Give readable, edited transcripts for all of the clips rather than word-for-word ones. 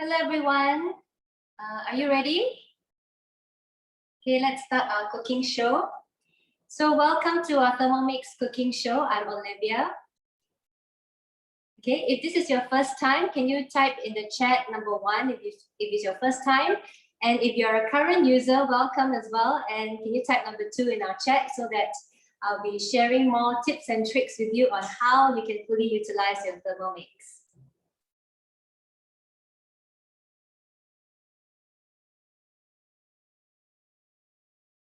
Hello everyone, are you ready? Okay, let's start our cooking show. So welcome to our Thermomix cooking show. I'm Olivia. Okay, if this is your first time, can you type in the chat number 1 if it's your first time? And if you're a current user, welcome as well. And can you type number 2 in our chat so that I'll be sharing more tips and tricks with you on how you can fully utilize your Thermomix.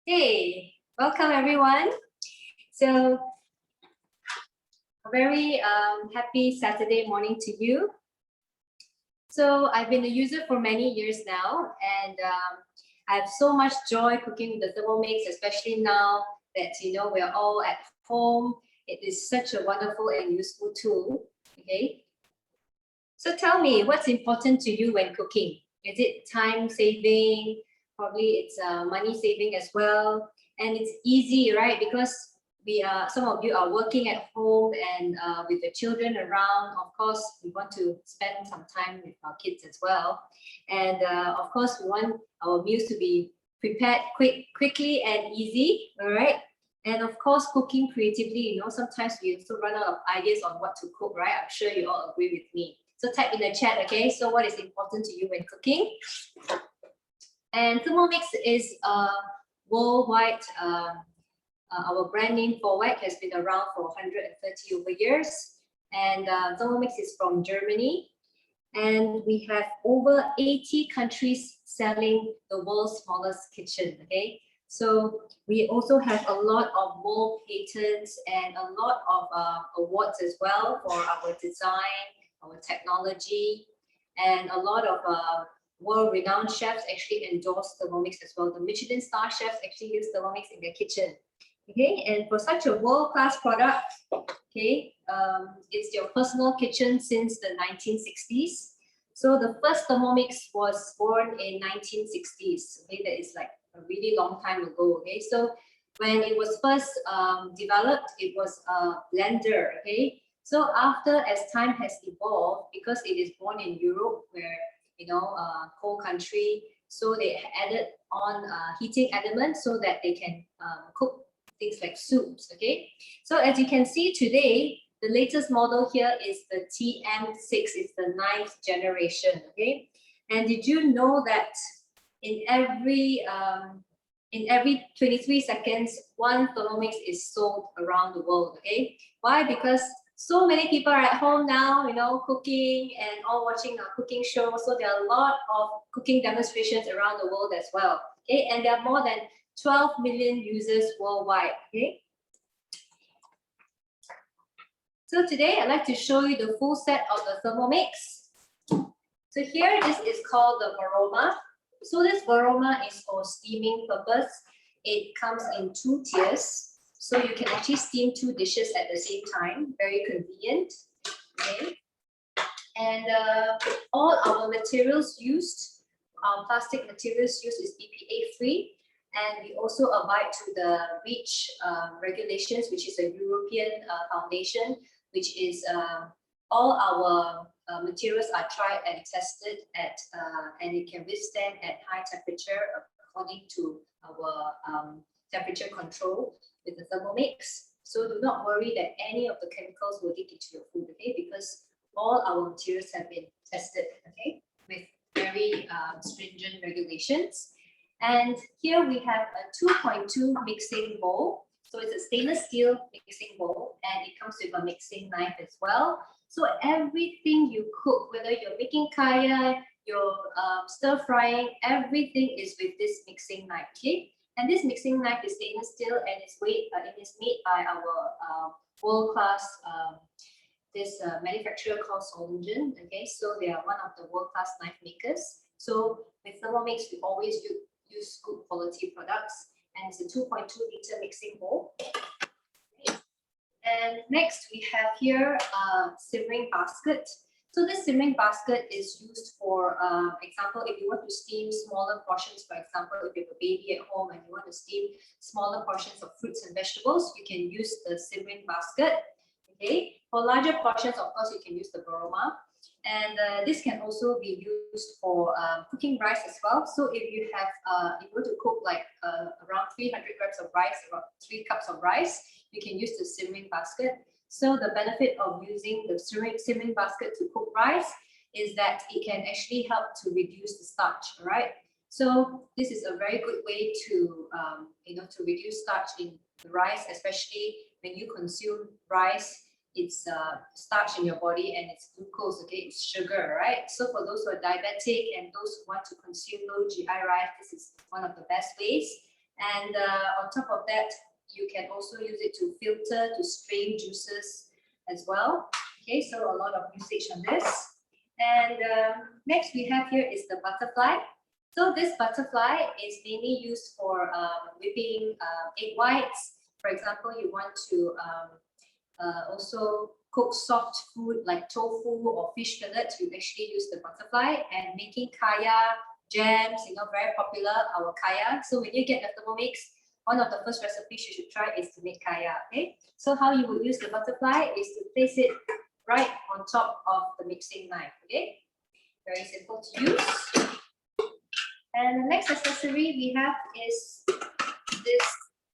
Hey, welcome everyone. So a very happy Saturday morning to you. So I've been a user for many years now, and I have so much joy cooking with the Thermomix, especially now that we're all at home. It is such a wonderful and useful tool. Okay. So tell me, what's important to you when cooking? Is it time saving? Probably it's money saving as well, and it's easy, right? Because some of you are working at home and with the children around. Of course, we want to spend some time with our kids as well, and of course, we want our meals to be prepared quickly and easy. All right, and of course, cooking creatively. Sometimes we also run out of ideas on what to cook, right? I'm sure you all agree with me. So type in the chat, okay? So what is important to you when cooking? And Thermomix is worldwide. Our brand name Kway has been around for 130 over years. And Thermomix is from Germany. And we have over 80 countries selling the world's smallest kitchen, okay? So we also have a lot of world patents and a lot of awards as well for our design, our technology, and a lot of world-renowned chefs actually endorse Thermomix as well. The Michelin star chefs actually use Thermomix in their kitchen. Okay, and for such a world-class product, okay, it's your personal kitchen since the 1960s. So the first Thermomix was born in 1960s. Okay, that is like a really long time ago. Okay, so when it was first developed, it was a blender. Okay, so as time has evolved, because it is born in Europe, where cold country, so they added on heating elements so that they can cook things like soups. Okay, so as you can see today, the latest model here is the TM6. It's the 9th generation. Okay, and did you know that in every 23 seconds, one Thermomix is sold around the world? Okay, why? Because so many people are at home now, cooking and all watching a cooking show. So there are a lot of cooking demonstrations around the world as well. Okay, and there are more than 12 million users worldwide. Okay. So today I'd like to show you the full set of the Thermomix. So here, this is called the Varoma. So this Varoma is for steaming purpose. It comes in 2 tiers. So you can actually steam 2 dishes at the same time. Very convenient. Okay. And all our materials used, plastic materials used, is BPA free. And we also abide to the REACH regulations, which is a European foundation, which is all our materials are tried and tested at, and it can withstand at high temperature according to our temperature control with the Thermomix. So do not worry that any of the chemicals will leak into your food, okay? Because all our materials have been tested, okay, with very stringent regulations. And here we have a 2.2 mixing bowl. So it's a stainless steel mixing bowl, and it comes with a mixing knife as well. So everything you cook, whether you're making kaya, you're stir frying, everything is with this mixing knife, okay? And this mixing knife is stainless steel, and it is made by our world-class manufacturer called Solingen. Okay, so they are one of the world-class knife makers. So with Thermomix, we always use good quality products, and it's a 2.2 liter mixing bowl. Okay. And next we have here a simmering basket. So this simmering basket is used for example, if you want to steam smaller portions. For example, if you have a baby at home and you want to steam smaller portions of fruits and vegetables, you can use the simmering basket. Okay, for larger portions, of course, you can use the Varoma. And this can also be used for cooking rice as well. So if you have, if you want to cook like around 300 grams of rice, around 3 cups of rice, you can use the simmering basket. So the benefit of using the simmering basket to cook rice is that it can actually help to reduce the starch, all right? So this is a very good way to, to reduce starch in the rice, especially when you consume rice. It's starch in your body and it's glucose, okay, it's sugar, right? So for those who are diabetic and those who want to consume low GI rice, this is one of the best ways. And on top of that, you can also use it to filter, to strain juices as well. Okay, so a lot of usage on this. And next we have here is the butterfly. So this butterfly is mainly used for whipping egg whites. For example, you want to also cook soft food like tofu or fish fillets, you actually use the butterfly. And making kaya, jams, very popular, our kaya. So when you get the Thermomix, one of the first recipes you should try is to make kaya, okay? So how you will use the butterfly is to place it right on top of the mixing knife, okay? Very simple to use. And the next accessory we have is this,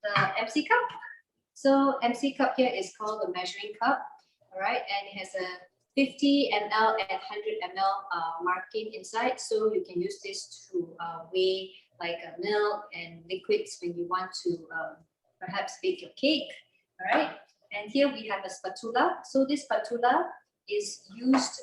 the MC cup. So MC cup here is called the measuring cup, all right? And it has a 50 ml and 100 ml marking inside. So you can use this to weigh like milk and liquids when you want to perhaps bake your cake, all right? And here we have a spatula. So this spatula is used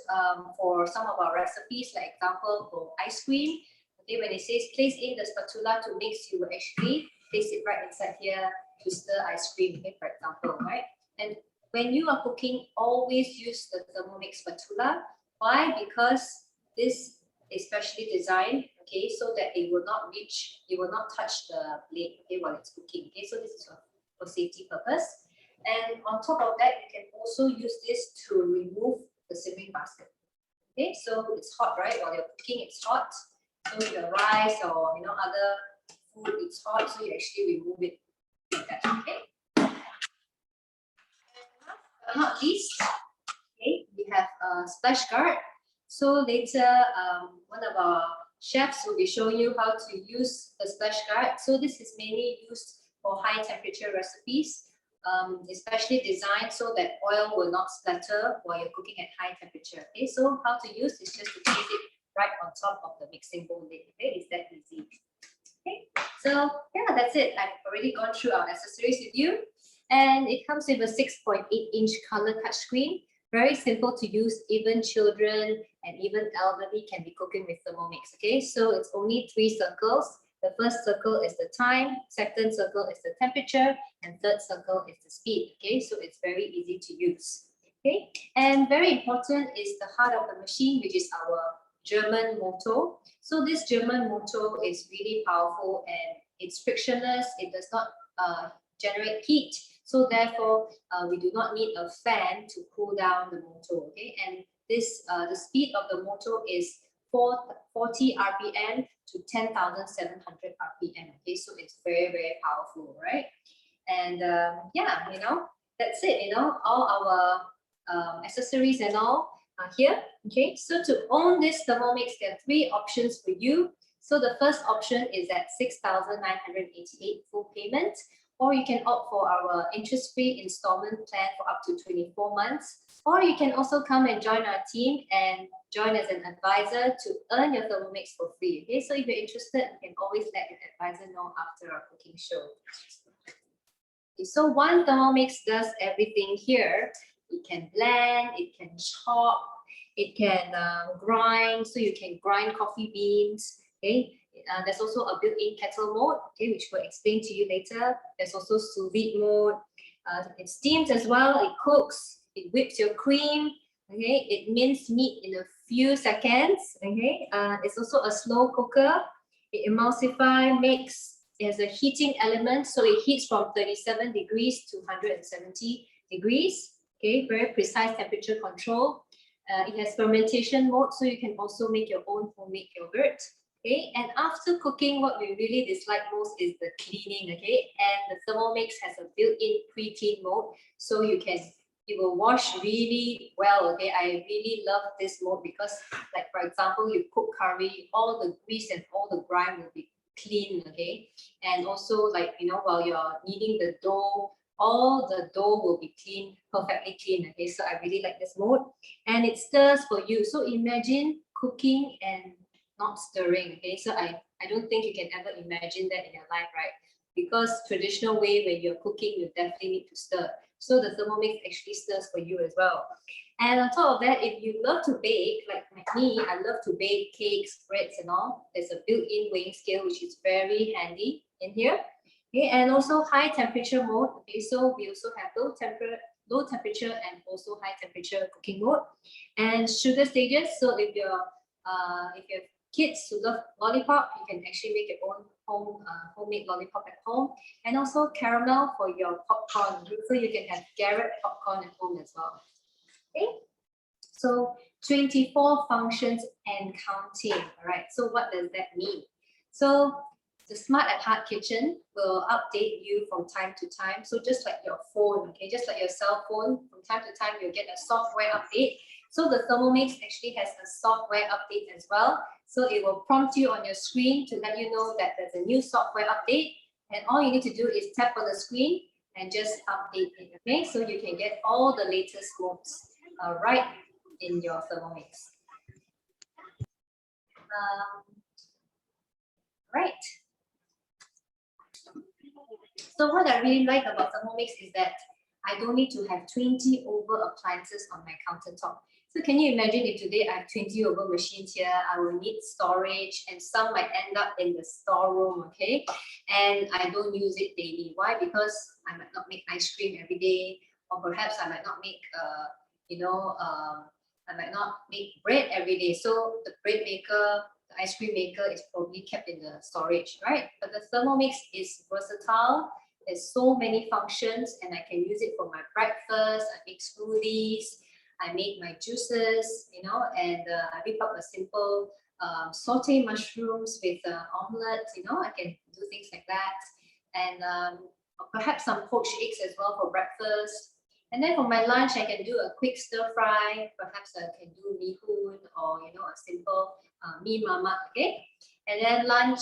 for some of our recipes, like example for ice cream. Okay, when it says place in the spatula to mix, you will actually place it right inside here to stir ice cream, okay, for example, right? And when you are cooking, always use the Thermomix spatula. Why? Because this is specially designed, okay, so that it will not touch the blade, okay, while it's cooking, okay? So this is for safety purpose. And on top of that, you can also use this to remove the simmering basket. Okay, so it's hot, right? While you're cooking, it's hot. So the rice or other food, it's hot, so you actually remove it like that. Okay. And last but not least, okay, we have a splash guard. So later, one of our chefs will be showing you how to use the splash guard. So this is mainly used for high temperature recipes, especially designed so that oil will not splatter while you're cooking at high temperature. Okay, so how to use is just to place it right on top of the mixing bowl lid. Okay, it's that easy. Okay, so yeah, that's it. I've already gone through our accessories with you, and it comes with a 6.8-inch color touchscreen. Very simple to use. Even children and even elderly can be cooking with Thermomix. Okay, so it's only 3 circles. The first circle is the time, second circle is the temperature, and third circle is the speed. Okay, so it's very easy to use. Okay, and very important is the heart of the machine, which is our German motor. So this German motor is really powerful and it's frictionless. It does not generate heat. So therefore, we do not need a fan to cool down the motor. Okay, and this the speed of the motor is 40 RPM to 10,700 RPM. Okay, so it's very, very powerful, right? And yeah, that's it. All our accessories and all are here. Okay, so to own this Thermomix, there are 3 options for you. So the first option is at 6,988 full payment, or you can opt for our interest-free installment plan for up to 24 months. Or you can also come and join our team and join as an advisor to earn your Thermomix for free. Okay, so if you're interested, you can always let your advisor know after our cooking show. Okay, so one Thermomix does everything here. It can blend, it can chop, it can grind, so you can grind coffee beans. Okay, there's also a built-in kettle mode, okay, which we'll explain to you later. There's also sous vide mode. It steams as well, it cooks, it whips your cream, okay, it minces meat in a few seconds, okay. It's also a slow cooker. It emulsifies, makes, it has a heating element, so it heats from 37 degrees to 170 degrees, okay, very precise temperature control. It has fermentation mode, so you can also make your own homemade yogurt. Okay, and after cooking, what we really dislike most is the cleaning, okay? And the Thermomix has a built-in pre-clean mode, so you can it will wash really well. Okay, I really love this mode because, like for example, you cook curry, all the grease and all the brine will be clean. Okay, and also like while you're kneading the dough, all the dough will be clean, perfectly clean. Okay, so I really like this mode, and it stirs for you. So imagine cooking and not stirring. Okay, so I don't think you can ever imagine that in your life, right? Because traditional way when you're cooking, you definitely need to stir. So the Thermomix actually stirs for you as well. And on top of that, if you love to bake, like me, I love to bake cakes, breads and all. There's a built-in weighing scale, which is very handy in here. Okay, and also high temperature mode. Okay, so we also have low temperature and also high temperature cooking mode. And sugar stages. So if you have kids who love lollipop, you can actually make your own homemade lollipop at home. And also caramel for your popcorn. So you can have Garrett popcorn at home as well. Okay, so 24 functions and counting. All right, so what does that mean? So the Smart at Heart Kitchen will update you from time to time. So just like your phone, okay, just like your cell phone, from time to time you'll get a software update. So the Thermomix actually has a software update as well. So it will prompt you on your screen to let you know that there's a new software update. And all you need to do is tap on the screen and just update it, okay? So you can get all the latest modes right in your Thermomix. Right. So what I really like about Thermomix is that I don't need to have 20 over appliances on my countertop. So can you imagine if today I have 20 over machines here, I will need storage and some might end up in the storeroom, okay? And I don't use it daily. Why? Because I might not make ice cream every day, or perhaps I might not make, I might not make bread every day. So the bread maker, the ice cream maker is probably kept in the storage, right? But the Thermomix is versatile. There's so many functions and I can use it for my breakfast. I make smoothies, I make my juices, and I whip up a simple saute mushrooms with omelette, I can do things like that. And perhaps some poached eggs as well for breakfast. And then for my lunch, I can do a quick stir fry. Perhaps I can do mee hoon or, a simple mee mamak, okay? And then lunch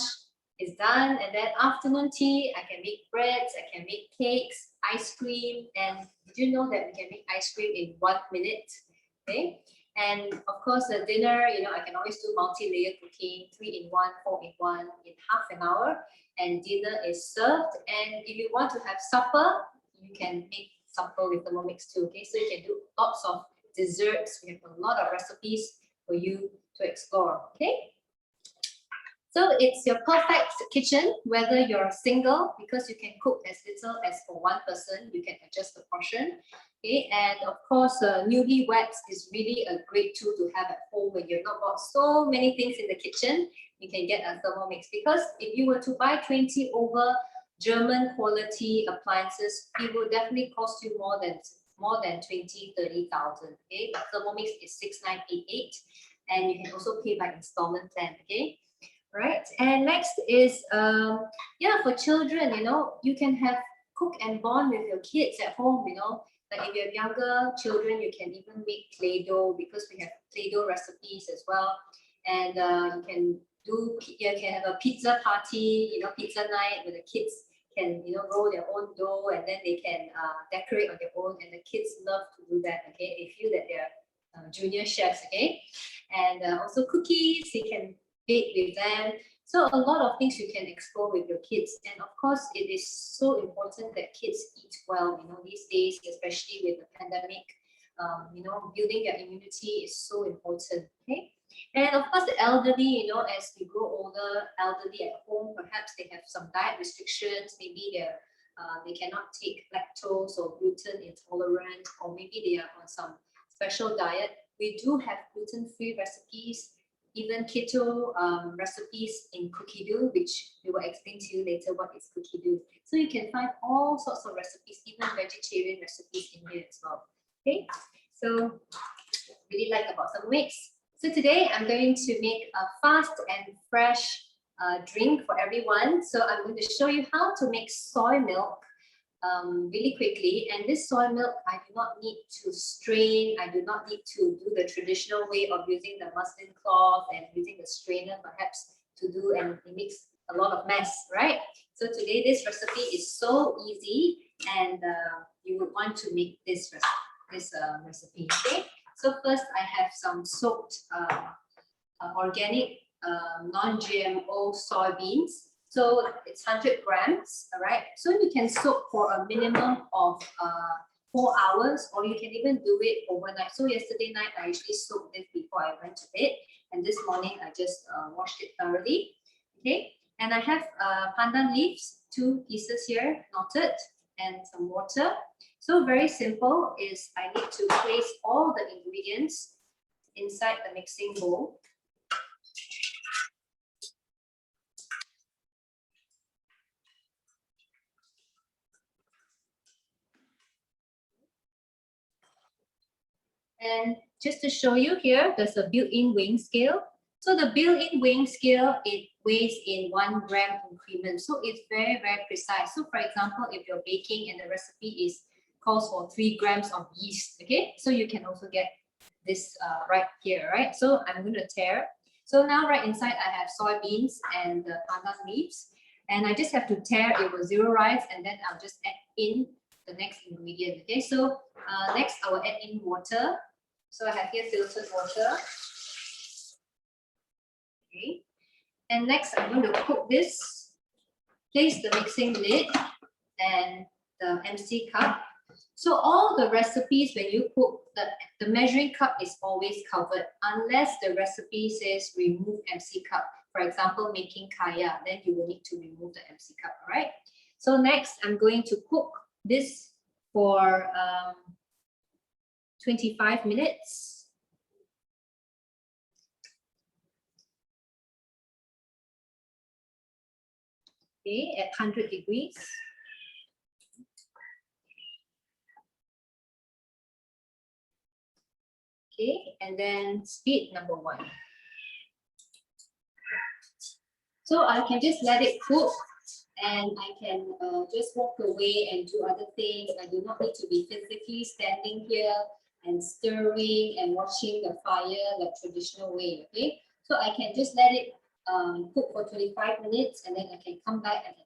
is done. And then afternoon tea, I can make breads, I can make cakes, ice cream. And did you know that we can make ice cream in 1 minute? Okay. And of course, the dinner, I can always do multi-layer cooking, 3-in-1, 4-in-1 in half an hour. And dinner is served. And if you want to have supper, you can make supper with Thermomix too. Okay, so you can do lots of desserts. We have a lot of recipes for you to explore. Okay. So it's your perfect kitchen, whether you're single, because you can cook as little as for one person, you can adjust the portion. Okay, and of course, newlyweds is really a great tool to have at home when you've not got so many things in the kitchen. You can get a Thermomix, because if you were to buy 20 over German quality appliances, it will definitely cost you more than 20,000-30,000. Okay, but Thermomix is 6,988, and you can also pay by installment plan. Okay. Right, and next is for children, you can have cook and bond with your kids at home. Like if you have younger children, you can even make Play-Doh, because we have Play-Doh recipes as well. And you can have a pizza party, pizza night, where the kids can roll their own dough and then they can decorate on their own, and the kids love to do that. Okay, they feel that they're junior chefs. Okay, and also cookies, you can bake with them. So a lot of things you can explore with your kids. And of course, it is so important that kids eat well, these days, especially with the pandemic. Building their immunity is so important. Okay. And of course, the elderly, as we grow older, elderly at home, perhaps they have some diet restrictions. Maybe they cannot take lactose or gluten intolerant, or maybe they are on some special diet. We do have gluten-free recipes, even keto recipes in cookie dough, which we will explain to you later what is cookie dough. So you can find all sorts of recipes, even vegetarian recipes in here as well. Okay, so really like about Thermomix. So today I'm going to make a fast and fresh drink for everyone. So I'm going to show you how to make soy milk really quickly. And this soy milk, I do not need to strain. I do not need to do the traditional way of using the muslin cloth and using the strainer perhaps to do, and it makes a lot of mess, right? So today this recipe is so easy, and you would want to make this recipe. Okay. So first I have some soaked organic non-GMO soybeans. So it's 100 grams, all right? So you can soak for a minimum of 4 hours, or you can even do it overnight. So yesterday night, I actually soaked this before I went to bed. And this morning, I just washed it thoroughly, okay? And I have pandan leaves, 2 pieces here, knotted, and some water. So very simple is I need to place all the ingredients inside the mixing bowl. And just to show you here, there's a built-in weighing scale. So the built-in weighing scale, it weighs in 1 gram increment. So it's very, very precise. So for example, if you're baking and the recipe calls for 3 grams of yeast, okay? So you can also get this right here, right? So I'm going to tare. So now right inside, I have soybeans and the pandan leaves. And I just have to tare. It will zeroize, and then I'll just add in the next ingredient, okay? So next, I will add in water. So I have here filtered water. Okay. And next, I'm going to cook this. Place the mixing lid and the MC cup. So all the recipes, when you cook, the measuring cup is always covered unless the recipe says remove MC cup. For example, making kaya, then you will need to remove the MC cup, all right? So next, I'm going to cook this for 25 minutes. Okay, at 100 degrees. Okay, and then speed number 1. So I can just let it cook, and I can just walk away and do other things. I do not need to be physically standing here and stirring and watching the fire like traditional way, okay? So I can just let it cook for 25 minutes, and then I can come back and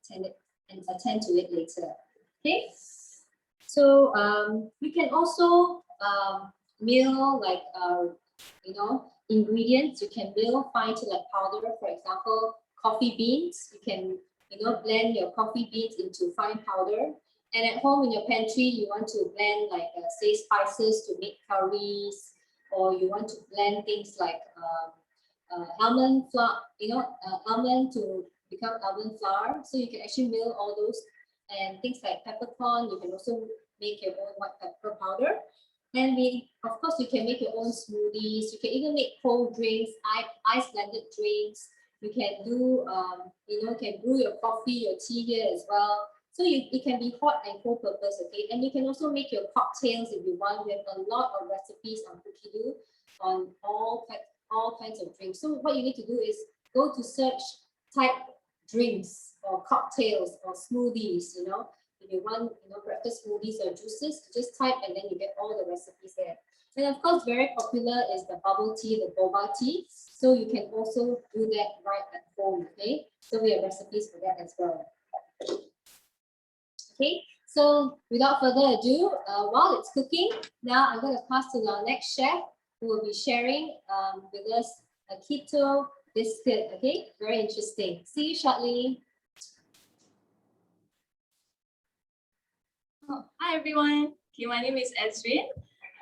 attend to it later, okay? So you can also mill like, ingredients. You can mill fine to like powder, for example, coffee beans. You can, blend your coffee beans into fine powder. And at home in your pantry, you want to blend like, say, spices to make curries, or you want to blend things like almond flour, almond to become almond flour. So you can actually mill all those, and things like peppercorn. You can also make your own white pepper powder. And of course, you can make your own smoothies. You can even make cold drinks, ice blended drinks. You can do, can brew your coffee, your tea here as well. So it can be hot and cold purpose, okay? And you can also make your cocktails if you want. We have a lot of recipes on Cookido on all kinds of drinks. So what you need to do is go to search, type drinks or cocktails or smoothies, If you want, breakfast smoothies or juices, just type, and then you get all the recipes there. And of course, very popular is the bubble tea, the boba tea. So you can also do that right at home, okay? So we have recipes for that as well. Okay, so without further ado, while it's cooking, now I'm going to pass to our next chef who will be sharing with us a keto biscuit, okay? Very interesting. See you shortly. Oh, hi everyone. Okay, my name is Ezrin.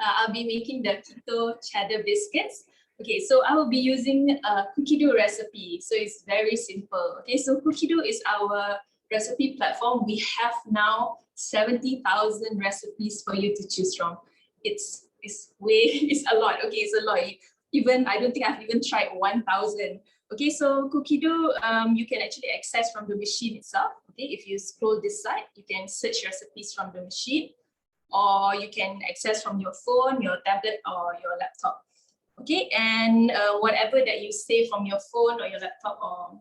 I'll be making the keto cheddar biscuits. Okay, so I will be using a Cookido recipe. So it's very simple. Okay, so Cookido is our recipe platform. We have now 70,000 recipes for you to choose from. It's a lot. Okay, it's a lot. Even I don't think I've even tried 1,000. Okay, so Cookido, you can actually access from the machine itself. Okay, if you scroll this side, you can search recipes from the machine, or you can access from your phone, your tablet, or your laptop. Okay, and whatever that you save from your phone or your laptop or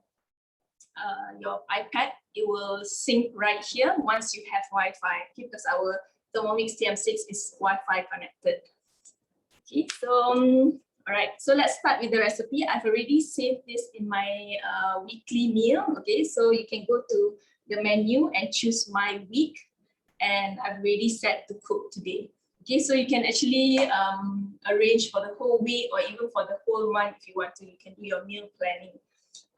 your iPad, it will sync right here once you have Wi-Fi, okay, because our Thermomix TM6 is Wi-Fi connected. Okay, so all right, so let's start with the recipe. I've already saved this in my weekly meal. Okay, so you can go to the menu and choose my week, and I've already set to cook today. Okay, so you can actually arrange for the whole week or even for the whole month if you want to. You can do your meal planning.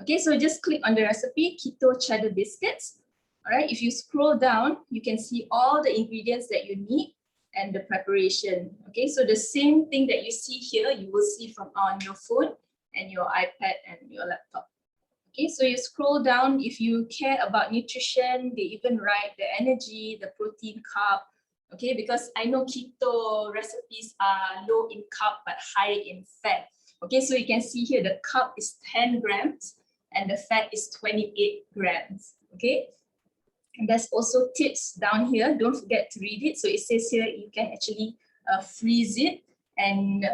Okay, so just click on the recipe, Keto Cheddar Biscuits. All right, if you scroll down, you can see all the ingredients that you need and the preparation. Okay, so the same thing that you see here, you will see from on your phone and your iPad and your laptop. Okay, so you scroll down. If you care about nutrition, they even write the energy, the protein, carb. Okay, because I know keto recipes are low in carb but high in fat. Okay, so you can see here the carb is 10 grams and the fat is 28 grams. Okay, and there's also tips down here. Don't forget to read it. So it says here you can actually freeze it and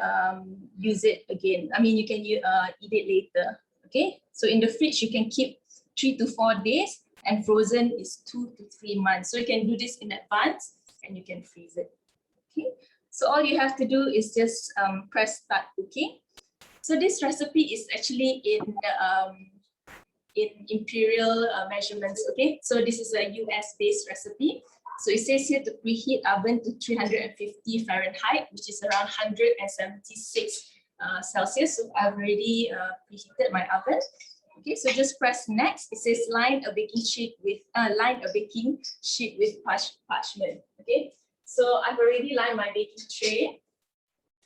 use it again. I mean, you can eat it later. Okay, so in the fridge, you can keep 3 to 4 days and frozen is 2 to 3 months. So you can do this in advance and you can freeze it. Okay, so all you have to do is just press start cooking. So this recipe is actually in imperial measurements. Okay, so this is a US based recipe. So it says here to preheat oven to 350 Fahrenheit, which is around 176 Celsius. So I've already preheated my oven. Okay, so just press next. It says line a baking sheet with parchment. Okay, so I've already lined my baking tray.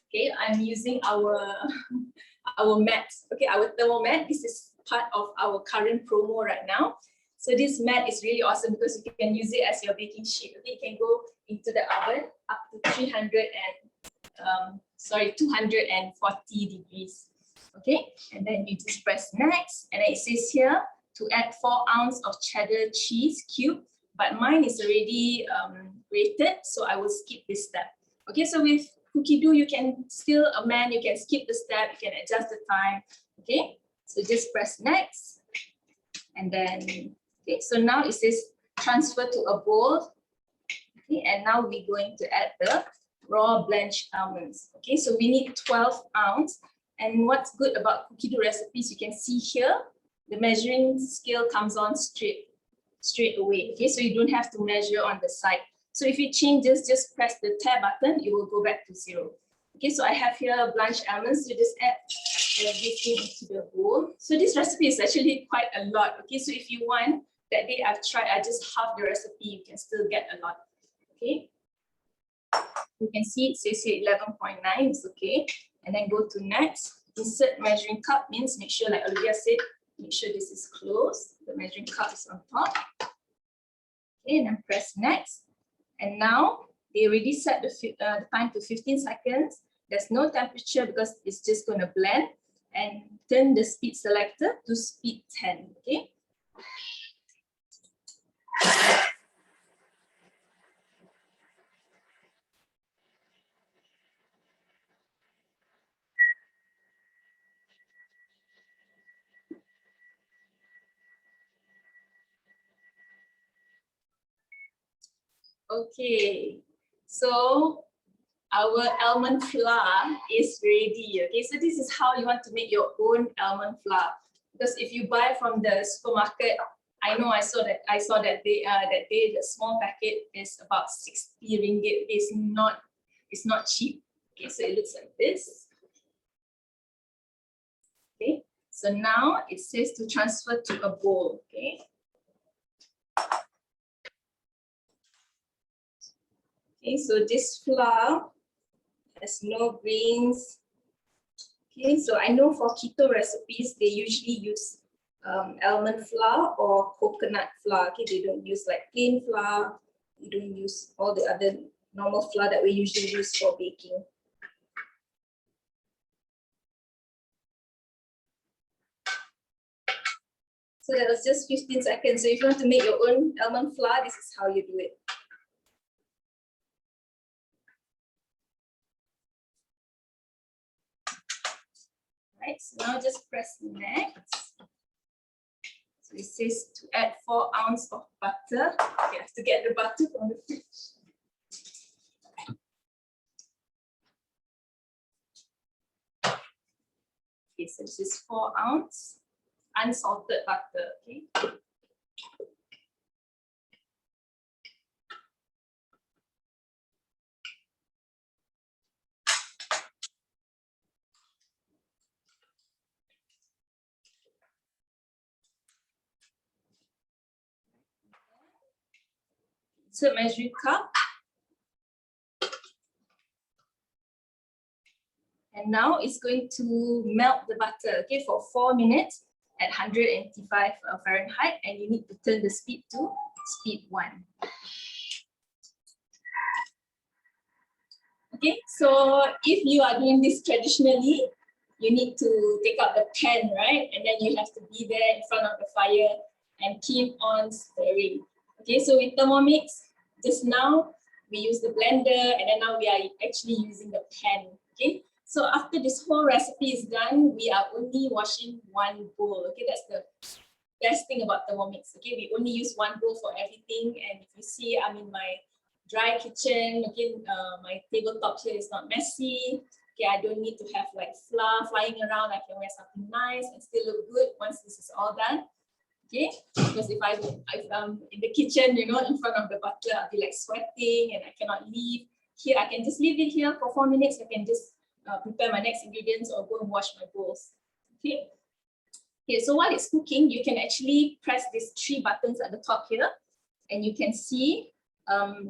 Okay, I'm using our mat. Okay, our thermal mat. This is part of our current promo right now. So this mat is really awesome because you can use it as your baking sheet. Okay, you can go into the oven up to 240 degrees. Okay, and then you just press next, and then it says here to add 4 ounces of cheddar cheese cube, but mine is already grated, so I will skip this step. Okay, so with cookie dough, you can still amend, you can skip the step, you can adjust the time. Okay, so just press next, and then okay, so now it says transfer to a bowl. Okay, and now we're going to add the raw blanched almonds. Okay, so we need 12 ounces. And what's good about cookie dough recipes, you can see here, the measuring scale comes on straight away. Okay, so you don't have to measure on the side. So if it changes, just press the tab button, it will go back to 0. Okay, so I have here blanched almonds, so just add everything into the bowl. So this recipe is actually quite a lot. Okay, so if you want, that day I've tried, I just half the recipe, you can still get a lot. Okay, you can see it says here 11.9 is okay. And then go to next. Insert measuring cup means make sure, like Olivia said, make sure this is closed. The measuring cup is on top. Okay, and then press next. And now they already set the time to 15 seconds. There's no temperature because it's just going to blend. And turn the speed selector to speed 10. Okay. Okay, so our almond flour is ready. Okay, so this is how you want to make your own almond flour. Because if you buy from the supermarket, I know I saw that day the small packet is about 60 ringgit. It's not cheap. Okay, so it looks like this. Okay, so now it says to transfer to a bowl. Okay. Okay, so this flour has no grains. Okay, so I know for keto recipes, they usually use almond flour or coconut flour. Okay, they don't use like plain flour. They don't use all the other normal flour that we usually use for baking. So that was just 15 seconds. So if you want to make your own almond flour, this is how you do it. Right, so now just press next. So it says to add 4 ounces of butter. Okay, I have to get the butter from the fridge. Okay, so this is 4 ounces unsalted butter. Okay. So measuring cup. And now it's going to melt the butter, okay, for 4 minutes at 185 Fahrenheit, and you need to turn the speed to speed 1. Okay, so if you are doing this traditionally, you need to take out the pan, right? And then you have to be there in front of the fire and keep on stirring. Okay, so with Thermomix, just now we use the blender, and then now we are actually using the pan. Okay, so after this whole recipe is done, we are only washing 1 bowl. Okay, that's the best thing about Thermomix. Okay, we only use 1 bowl for everything, and if you see, I'm in my dry kitchen. Okay, my tabletop here is not messy. Okay, I don't need to have like flour flying around. I can wear something nice and still look good once this is all done. Okay, because if I'm in the kitchen, you know, in front of the butter, I'll be like sweating and I cannot leave. Here, I can just leave it here for 4 minutes. I can just prepare my next ingredients or go and wash my bowls. Okay. Okay, so while it's cooking, you can actually press these 3 buttons at the top here, and you can see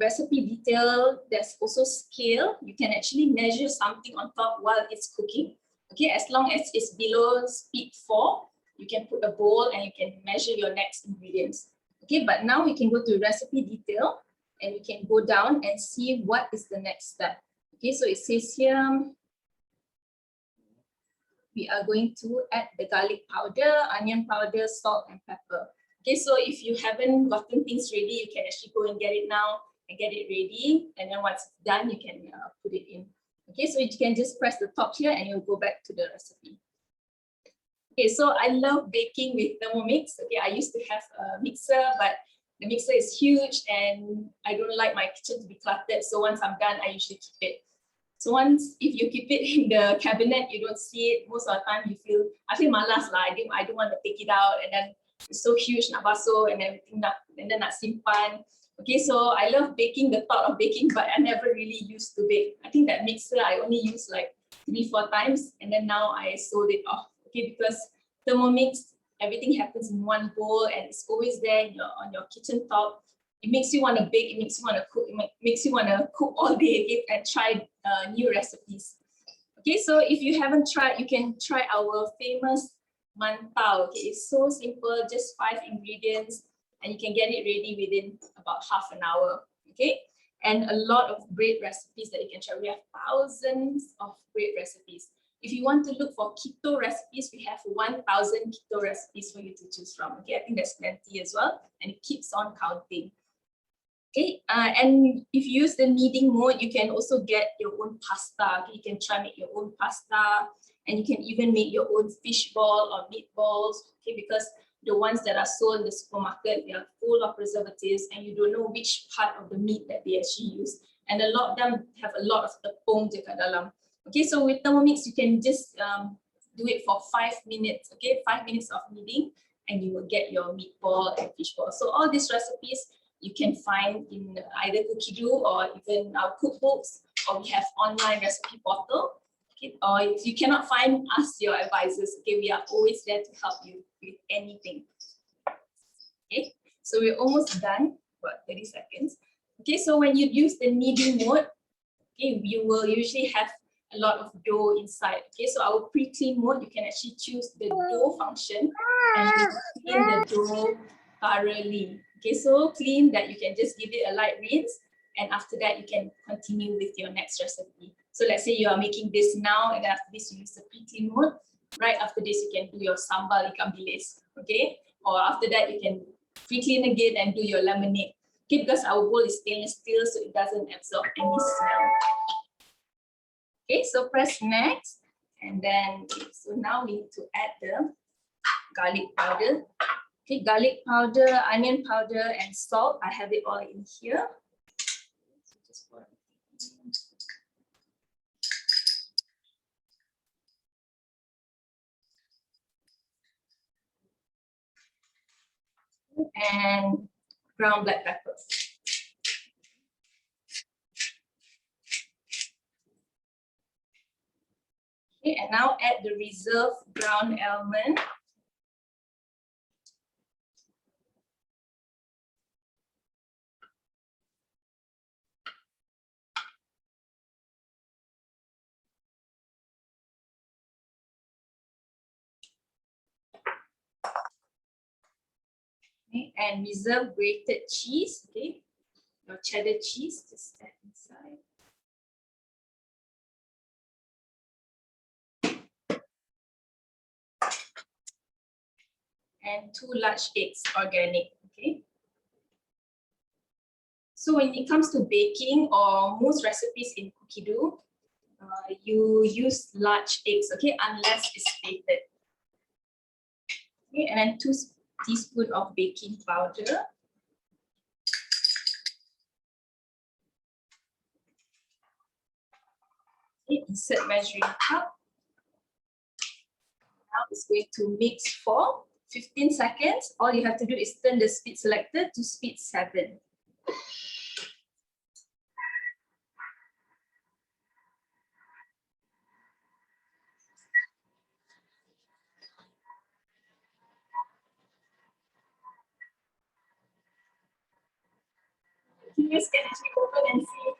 recipe detail. There's also scale. You can actually measure something on top while it's cooking. Okay, as long as it's below speed 4, you can put a bowl and you can measure your next ingredients. Okay, but now we can go to recipe detail and you can go down and see what is the next step. Okay, so it says here, we are going to add the garlic powder, onion powder, salt, and pepper. Okay, so if you haven't gotten things ready, you can actually go and get it now and get it ready. And then once it's done, you can put it in. Okay, so you can just press the top here and you'll go back to the recipe. Okay, so I love baking with Thermomix. Okay, I used to have a mixer, but the mixer is huge and I don't like my kitchen to be cluttered. So once I'm done, I usually keep it. So once, if you keep it in the cabinet, you don't see it. Most of the time, I feel malas lah. I don't want to take it out, and then it's so huge, nak basuh and everything, and then nak simpan. Okay, so I love baking, the thought of baking, but I never really used to bake. I think that mixer I only used like 3-4 times, and then now I sold it off. Okay, because Thermomix, everything happens in 1 bowl, and it's always there on your kitchen top. It makes you want to bake, it makes you want to cook, it makes you want to cook all day and try new recipes. Okay, so if you haven't tried, you can try our famous mantau. Okay, it's so simple, just 5 ingredients, and you can get it ready within about half an hour. Okay, and a lot of great recipes that you can try. We have thousands of great recipes. If you want to look for keto recipes, we have 1,000 keto recipes for you to choose from. Okay, I think that's plenty as well, and it keeps on counting. Okay, and if you use the kneading mode, you can also get your own pasta. Okay, you can try make your own pasta, and you can even make your own fish ball or meatballs. Okay, because the ones that are sold in the supermarket, they are full of preservatives, and you don't know which part of the meat that they actually use. And a lot of them have a lot of tepung dekat dalam. Okay, so with Thermomix, you can just do it for 5 minutes. Okay, 5 minutes of kneading, and you will get your meatball and fish ball. So all these recipes you can find in either Cookido or even our cookbooks, or we have online recipe portal. Okay, or if you cannot find us, your advisors, okay, we are always there to help you with anything. Okay, so we're almost done, about 30 seconds. Okay, so when you use the kneading mode, okay, you will usually have a lot of dough inside. Okay, so our pre-clean mode, you can actually choose the dough function and you clean the dough thoroughly. Okay, so clean that you can just give it a light rinse, and after that you can continue with your next recipe. So let's say you are making this now, and then after this you use the pre-clean mode. Right after this you can do your sambal ikan bilis. Okay, or after that you can pre-clean again and do your lemonade. Okay, because our bowl is stainless steel, so it doesn't absorb any smell. Okay, so press next, and then so now we need to add the garlic powder. Okay, garlic powder, onion powder, and salt. I have it all in here. So just pour it. And ground black peppers. Okay, and now add the reserved ground almond. Okay, and reserve grated cheese. Okay, your cheddar cheese, just add inside. And 2 large eggs, organic. Okay. So when it comes to baking or most recipes in cookie dough, you use large eggs, okay, unless it's stated. Okay, and then 2 teaspoons of baking powder. Okay, insert measuring cup. Now it's going to mix for 15 seconds. All you have to do is turn the speed selector to speed 7. You guys can actually open and see.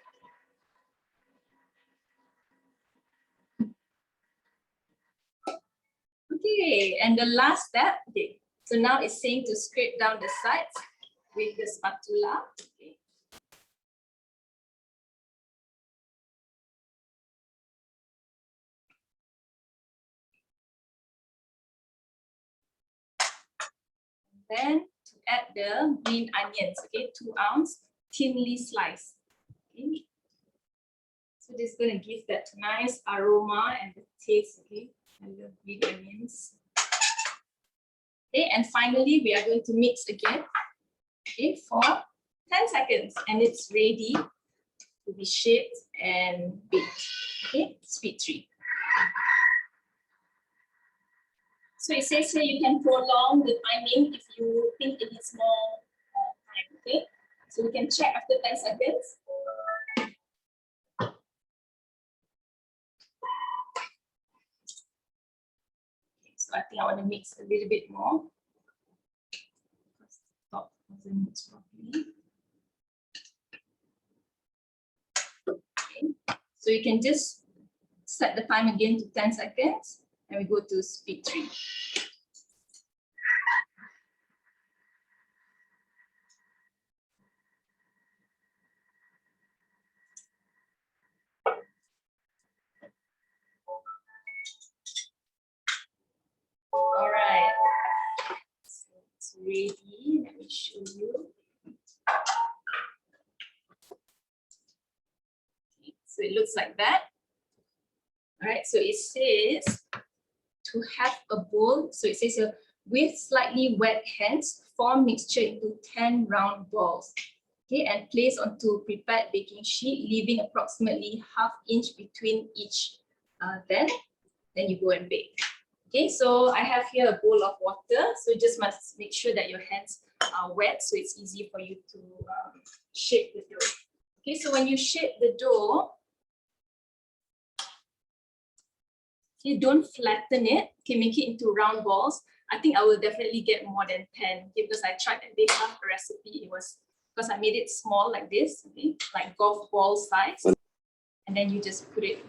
Okay, and the last step, okay, so now it's saying to scrape down the sides with the spatula. Okay. Then to add the green onions, okay, 2 ounce, thinly sliced. Okay. So this is going to give that nice aroma and the taste, okay. I love green onions. Okay, and finally we are going to mix again, okay, for 10 seconds, and it's ready to be shaped and baked. Okay, speed 3. So it says here you can prolong the timing if you think it needs more time. Okay, so we can check after 10 seconds. So I think I want to mix a little bit more. Because the top doesn't mix properly. Okay. So you can just set the time again to 10 seconds and we go to speed 3. All right. So it's ready. Let me show you. Okay. So it looks like that. All right. So it says to have a bowl. So it says here, with slightly wet hands, form mixture into 10 round balls. Okay, and place onto prepared baking sheet, leaving approximately ½ inch between each. Then you go and bake. Okay, so I have here a bowl of water. So you just must make sure that your hands are wet so it's easy for you to shape the dough. Okay, so when you shape the dough, okay, don't flatten it. Okay, make it into round balls. I think I will definitely get more than 10 because I tried and they have a recipe. It was because I made it small like this, okay, like golf ball size. And then you just put it,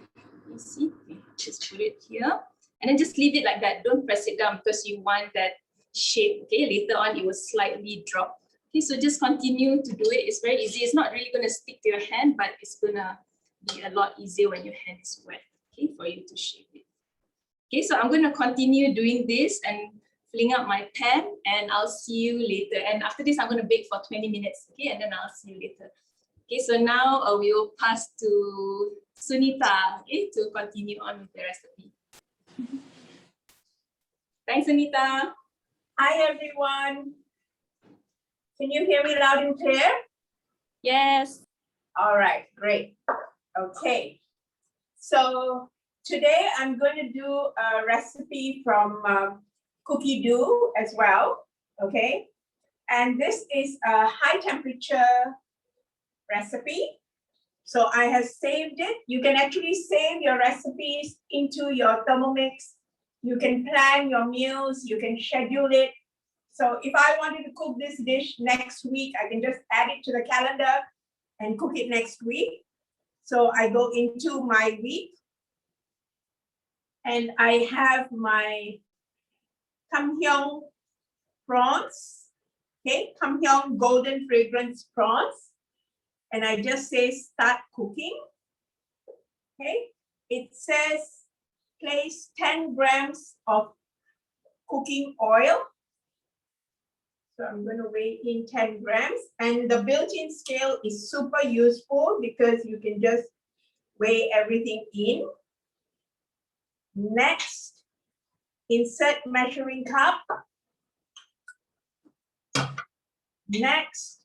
you see, just put it here. And then just leave it like that. Don't press it down because you want that shape. Okay, later on it will slightly drop. Okay, so just continue to do it. It's very easy. It's not really going to stick to your hand, but it's going to be a lot easier when your hand is wet, okay, for you to shape it. Okay, so I'm going to continue doing this and filling up my pan, and I'll see you later. And after this, I'm going to bake for 20 minutes, okay, and then I'll see you later. Okay, so now we will pass to Sunita, okay, to continue on with the recipe. Thanks, Sunita. Hi, everyone. Can you hear me loud and clear? Yes. All right, great. Okay. So today I'm going to do a recipe from cookie dough as well. Okay. And this is a high temperature recipe. So I have saved it. You can actually save your recipes into your Thermomix. You can plan your meals. You can schedule it. So if I wanted to cook this dish next week, I can just add it to the calendar and cook it next week. So I go into my week and I have my Kam Heong Prawns, okay, Kam Heong Golden Fragrance Prawns. And I just say start cooking, okay. It says place 10 grams of cooking oil. So I'm going to weigh in 10 grams, and the built-in scale is super useful because you can just weigh everything in. Next, insert measuring cup. Next,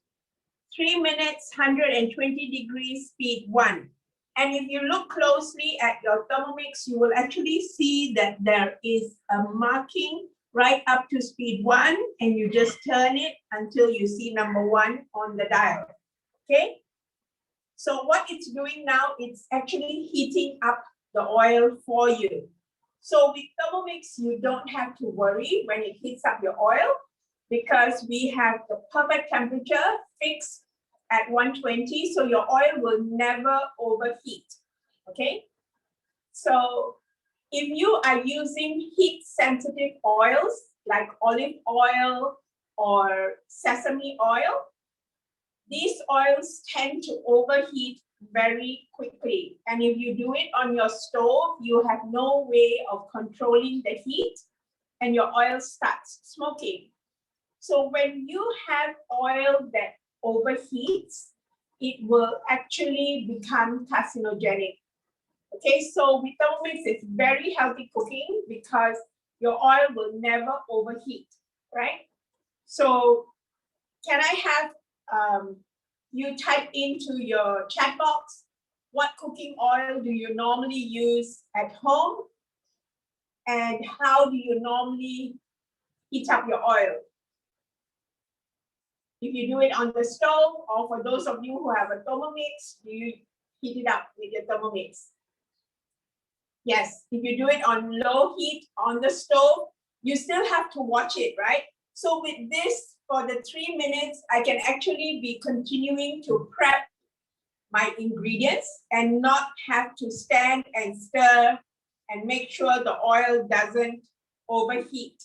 3 minutes, 120 degrees, speed 1. And if you look closely at your Thermomix, you will actually see that there is a marking right up to speed 1, and you just turn it until you see number 1 on the dial, okay? So what it's doing now, it's actually heating up the oil for you. So with Thermomix, you don't have to worry when it heats up your oil because we have the perfect temperature fixed at 120, so your oil will never overheat, okay? So if you are using heat-sensitive oils like olive oil or sesame oil, these oils tend to overheat very quickly. And if you do it on your stove, you have no way of controlling the heat and your oil starts smoking. So when you have oil that overheats, it will actually become carcinogenic. Okay, so with Thermomix, it's very healthy cooking because your oil will never overheat, right? So can I have you type into your chat box, what cooking oil do you normally use at home? And how do you normally heat up your oil? If you do it on the stove, or for those of you who have a Thermomix, do you heat it up with your Thermomix? Yes, if you do it on low heat on the stove, you still have to watch it, right? So with this, for the 3 minutes, I can actually be continuing to prep my ingredients and not have to stand and stir and make sure the oil doesn't overheat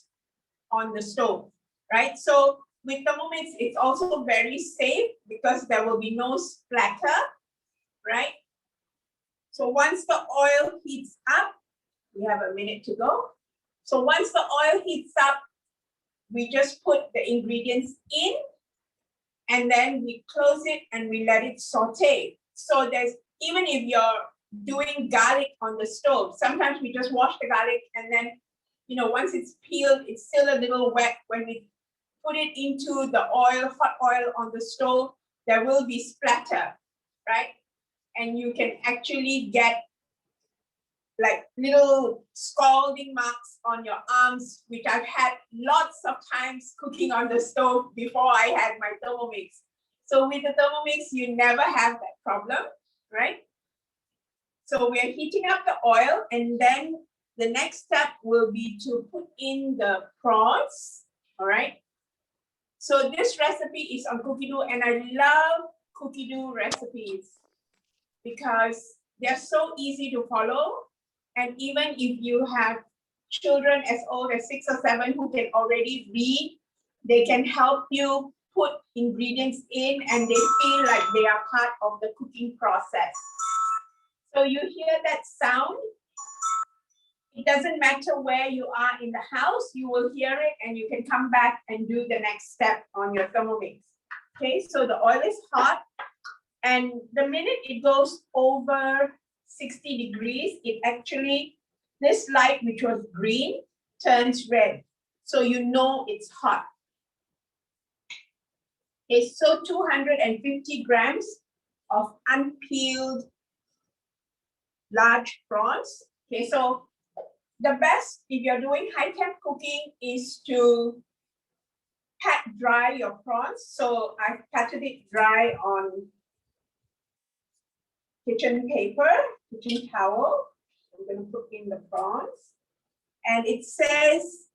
on the stove, right? So with Thermomix, it's also very safe because there will be no splatter, right? So once the oil heats up, we have a minute to go. So once the oil heats up, we just put the ingredients in and then we close it and we let it saute. So there's, even if you're doing garlic on the stove, sometimes we just wash the garlic and then, you know, once it's peeled, it's still a little wet. When we put it into the oil, hot oil on the stove, there will be splatter, right? And you can actually get like little scalding marks on your arms, which I've had lots of times cooking on the stove before I had my Thermomix. So with the Thermomix, you never have that problem, right? So we are heating up the oil, and then the next step will be to put in the prawns, all right? So this recipe is on cookie dough, and I love cookie dough recipes because they're so easy to follow. And even if you have children as old as 6 or 7 who can already read, they can help you put ingredients in and they feel like they are part of the cooking process. So you hear that sound? It doesn't matter where you are in the house, you will hear it and you can come back and do the next step on your Thermomix. Okay, so the oil is hot, and the minute it goes over 60 degrees, it actually, this light which was green turns red. so you know it's hot. Okay, so 250 grams of unpeeled large prawns. Okay, so the best if you're doing high temp cooking is to pat dry your prawns. So I've patted it dry on kitchen paper, kitchen towel. I'm going to put in the prawns. And it says,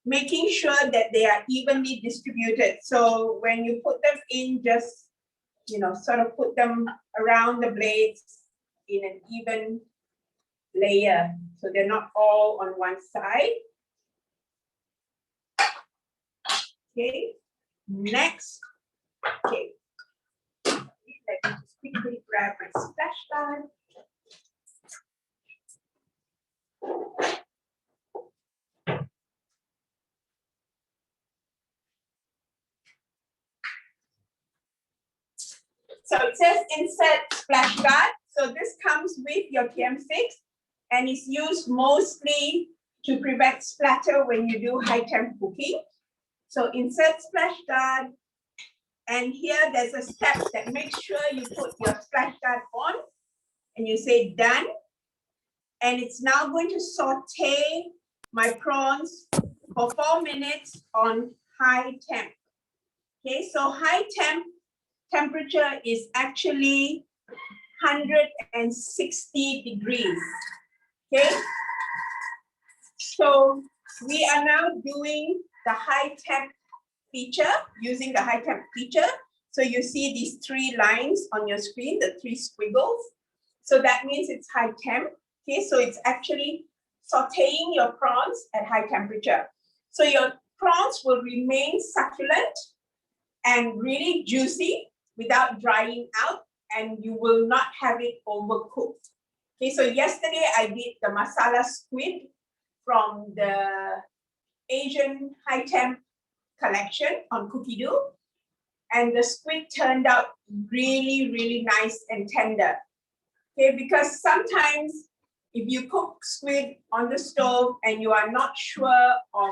making sure that they are evenly distributed. So when you put them in, just, sort of put them around the blades in an even layer. So they're not all on one side. Okay, next, okay. Let me just quickly grab my splash guard. So it says insert splash guard. So this comes with your TM6 and is used mostly to prevent splatter when you do high temp cooking. So insert splash guard. And here there's a step that makes sure you put your splash guard on and you say done. And it's now going to saute my prawns for 4 minutes on high temp. Okay, so high temp temperature is actually 160 degrees. Okay, so we are now doing the high temp feature, using the high temp feature. So you see these 3 lines on your screen, the 3 squiggles. So that means it's high temp. Okay, so it's actually sauteing your prawns at high temperature. So your prawns will remain succulent and really juicy without drying out, and you will not have it overcooked. Okay, so yesterday I did the masala squid from the Asian high temp collection on Cookie Dough, and the squid turned out really, really nice and tender. Okay, because sometimes if you cook squid on the stove and you are not sure of,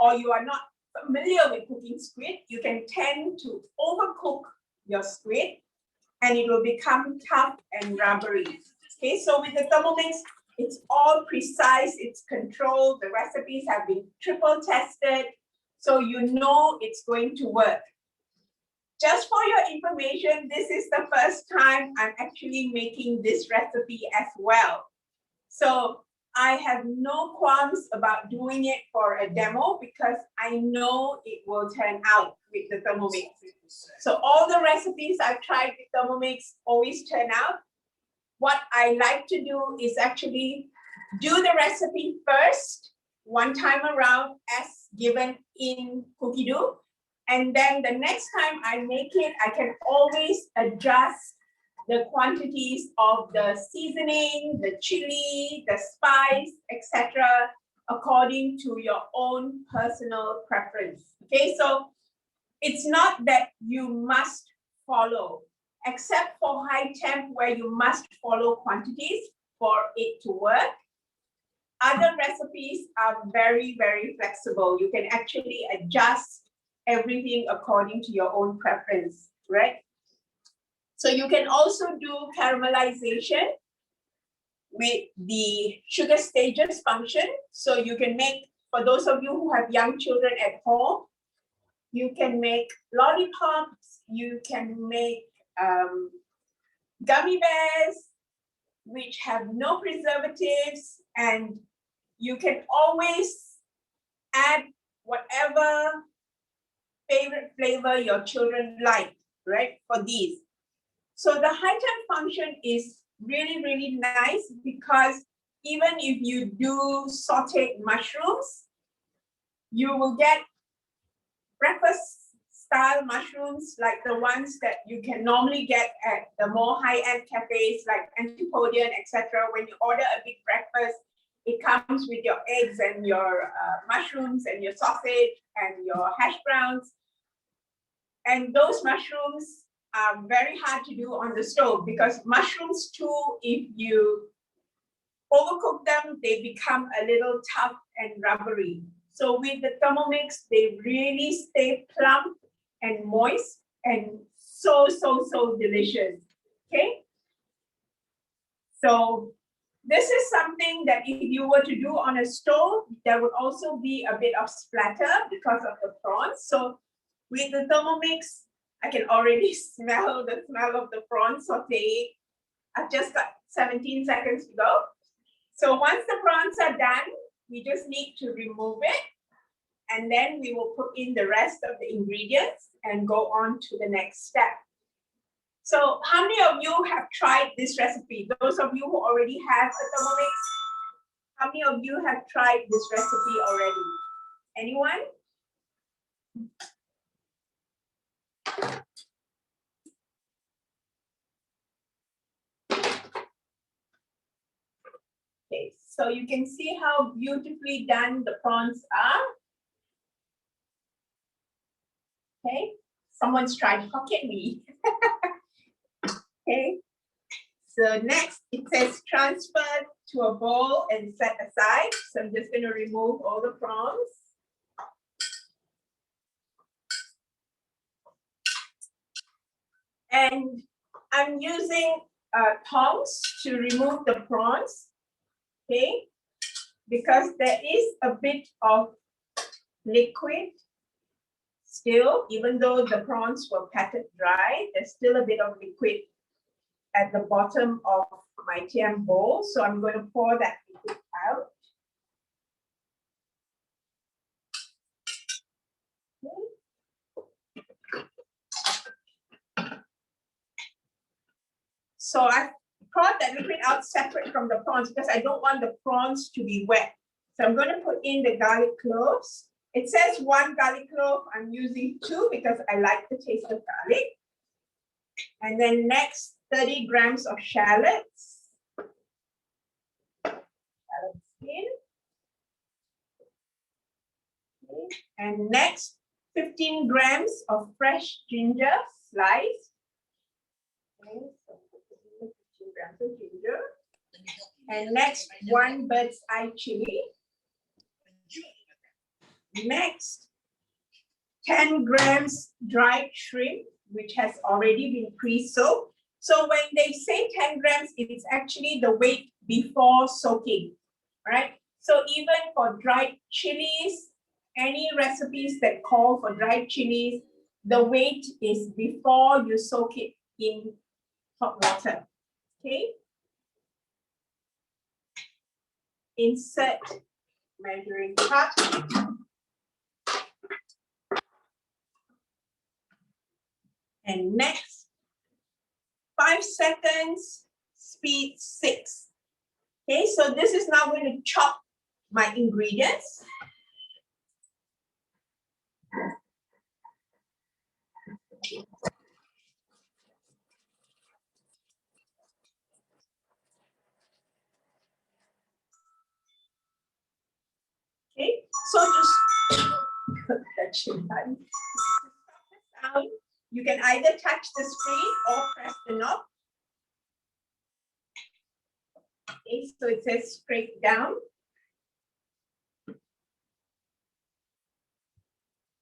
or you are not familiar with cooking squid, you can tend to overcook your squid and it will become tough and rubbery. Okay, so with the Thermomix, it's all precise, it's controlled, the recipes have been triple tested, so you know it's going to work. Just for your information, this is the first time I'm actually making this recipe as well. So I have no qualms about doing it for a demo because I know it will turn out with the Thermomix. So all the recipes I've tried with Thermomix always turn out. What I like to do is actually do the recipe first, one time around as given in Cookie Dough. And then the next time I make it, I can always adjust the quantities of the seasoning, the chili, the spice, etc., according to your own personal preference. Okay, so it's not that you must follow, except for high temp where you must follow quantities for it to work. Other recipes are very, very flexible. You can actually adjust everything according to your own preference, right? So you can also do caramelization with the sugar stages function. So you can make, for those of you who have young children at home, you can make lollipops, you can make gummy bears, which have no preservatives, and you can always add whatever favorite flavor your children like, right, for these. So the high temp function is really, really nice because even if you do sauteed mushrooms, you will get breakfast style mushrooms like the ones that you can normally get at the more high-end cafes like Antipodean, etc. When you order a big breakfast, it comes with your eggs and your mushrooms and your sausage and your hash browns. And those mushrooms are very hard to do on the stove because mushrooms too, if you overcook them, they become a little tough and rubbery. So with the Thermomix, they really stay plump and moist and so delicious. Okay. So this is something that if you were to do on a stove, there would also be a bit of splatter because of the prawns. So with the Thermomix, I can already smell the smell of the prawn saute. I've just got 17 seconds to go. So once the prawns are done, we just need to remove it. And then we will put in the rest of the ingredients and go on to the next step. So how many of you have tried this recipe? Those of you who already have a Thermomix, how many of you have tried this recipe already? Anyone? Okay, so you can see how beautifully done the prawns are. Okay, someone's trying to pocket me. Okay, so next it says transfer to a bowl and set aside. So I'm just going to remove all the prawns. And I'm using tongs to remove the prawns, okay? Because there is a bit of liquid still, even though the prawns were patted dry, there's still a bit of liquid at the bottom of my TM bowl. So I'm going to pour that liquid out. So I poured that liquid out separate from the prawns because I don't want the prawns to be wet. So I'm going to put in the garlic cloves. It says 1 garlic clove. I'm using 2 because I like the taste of garlic. And then next, 30 grams of shallots. Shallot skin. Okay. And next, 15 grams of fresh ginger sliced. Okay, so 15 grams of ginger. And next, 1 bird's eye chili. Next, 10 grams dried shrimp, which has already been pre-soaked. So when they say 10 grams, it's actually the weight before soaking, right? So even for dried chilies, any recipes that call for dried chilies, the weight is before you soak it in hot water, okay? Insert measuring cup. And next, 5 seconds, speed 6. Okay, so this is now going to chop my ingredients. Okay, so just touch it. You can either touch the screen or press the knob. Okay, so it says straight down.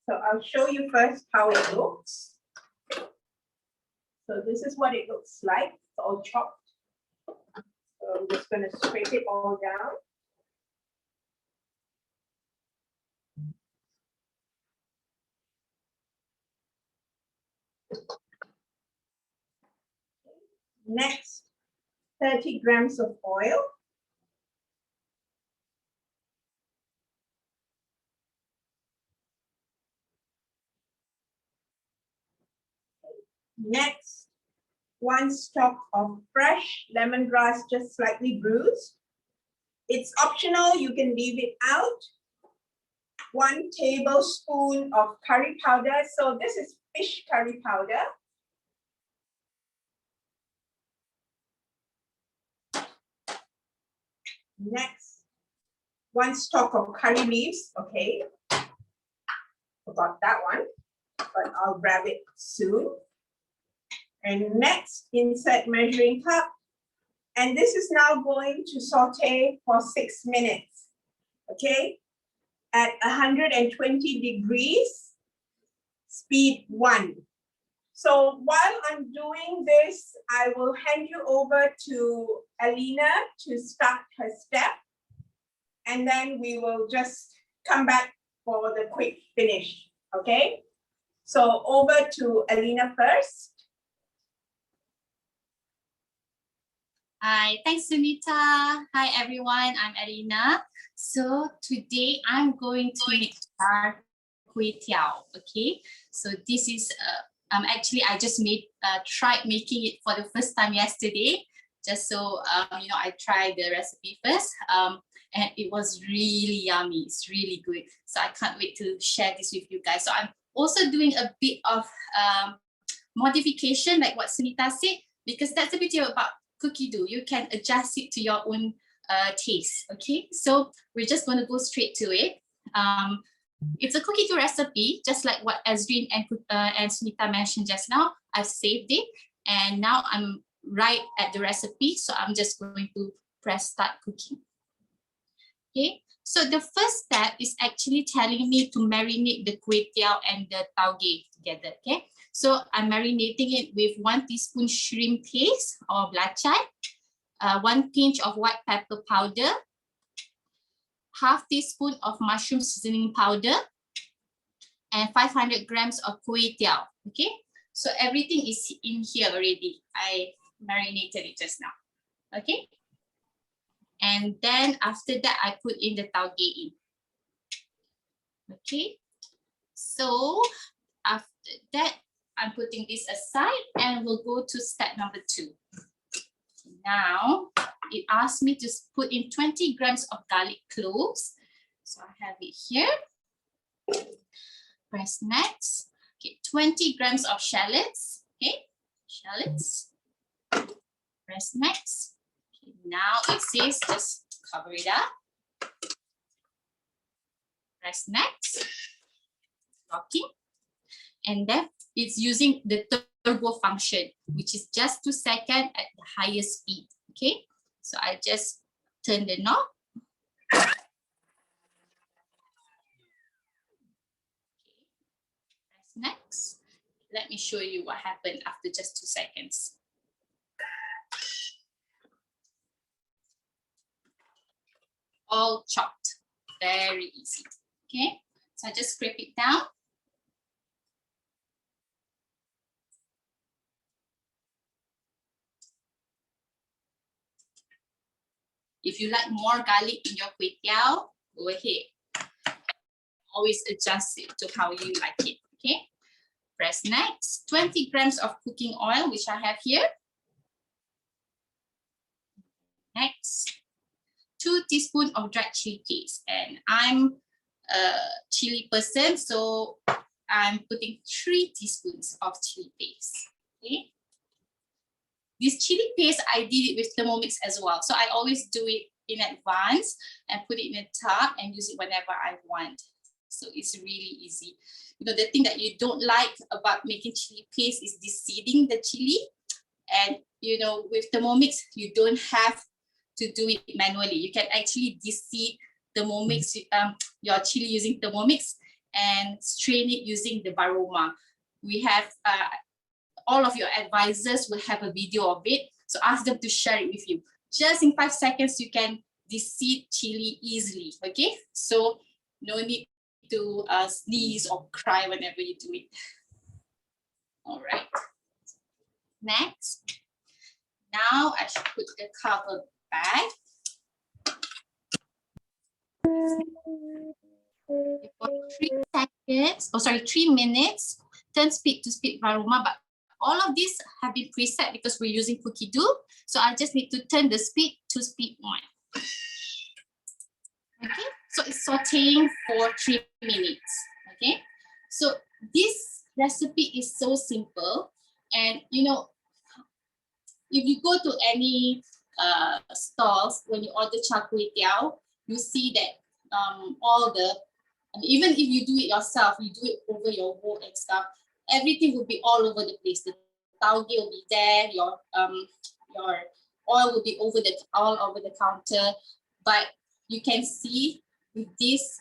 So I'll show you first how it looks. So this is what it looks like. It's all chopped. So I'm just going to scrape it all down. Next, 30 grams of oil. Next, 1 stalk of fresh lemongrass, just slightly bruised. It's optional, you can leave it out. 1 tablespoon of curry powder. So this is fish curry powder. Next, 1 stalk of curry leaves. Okay, forgot that one, but I'll grab it soon. And next, insert measuring cup. And this is now going to saute for 6 minutes. Okay, at 120 degrees, speed 1. So while I'm doing this, I will hand you over to Alina to start her step. And then we will just come back for the quick finish, okay? So over to Alina first. Hi, thanks Sunita. Hi everyone, I'm Arina. So today I'm going to make Char Kway Teow. Okay, so this is actually I just tried making it for the first time yesterday, just so you know, I tried the recipe first, and it was really yummy. It's really good. So I can't wait to share this with you guys. So I'm also doing a bit of modification, like what Sunita said, because that's the beauty about cookie dough. You can adjust it to your own taste. Okay, so we're just going to go straight to it. It's a cookie dough recipe, just like what Ezrin and Sunita mentioned just now. I've saved it, and now I'm right at the recipe, so I'm just going to press start cooking. Okay, so the first step is actually telling me to marinate the kway teow and the taugeh together. Okay, so I'm marinating it with 1 teaspoon shrimp paste or belacan, 1 pinch of white pepper powder, ½ teaspoon of mushroom seasoning powder, and 500 grams of kway teow. Okay, so everything is in here already. I marinated it just now. Okay, and then after that, I put in the taugeh in. Okay, so after that, I'm putting this aside and we'll go to step number 2. Now, it asks me to put in 20 grams of garlic cloves. So I have it here. Press next. Okay, 20 grams of shallots. Okay, shallots. Press next. Okay, now it says just cover it up. Press next. Locking. And then it's using the turbo function, which is just 2 seconds at the highest speed. Okay, so I just turn the knob. Okay. Press next. Let me show you what happened after just 2 seconds. All chopped, very easy. Okay, so I just scrape it down. If you like more garlic in your kway teow, go ahead. Always adjust it to how you like it. Okay. Press next. 20 grams of cooking oil, which I have here. Next. 2 teaspoons of dried chili paste. And I'm a chili person, so I'm putting 3 teaspoons of chili paste. Okay. This chili paste, I did it with Thermomix as well. So I always do it in advance and put it in a tub and use it whenever I want. So it's really easy. You know, the thing that you don't like about making chili paste is de-seeding the chili. And, you know, with Thermomix, you don't have to do it manually. You can actually de-seed Thermomix, your chili using Thermomix and strain it using the Varoma. We have all of your advisors will have a video of it. So ask them to share it with you. Just in 5 seconds, you can de-seed chili easily, okay? So no need to sneeze or cry whenever you do it. All right. Next. Now I should put the cover back. For 3 minutes, turn speed to speed Varoma, but all of these have been preset because we're using cookie dough. So I just need to turn the speed to speed 1. Okay, so it's sauteing for 3 minutes. Okay, so this recipe is so simple. And you know, if you go to any stalls, when you order char kway teow, you see that all the, even if you do it yourself, you do it over your bowl and stuff, everything will be all over the place. The taugeh will be there, your oil will be all over the counter. But you can see with this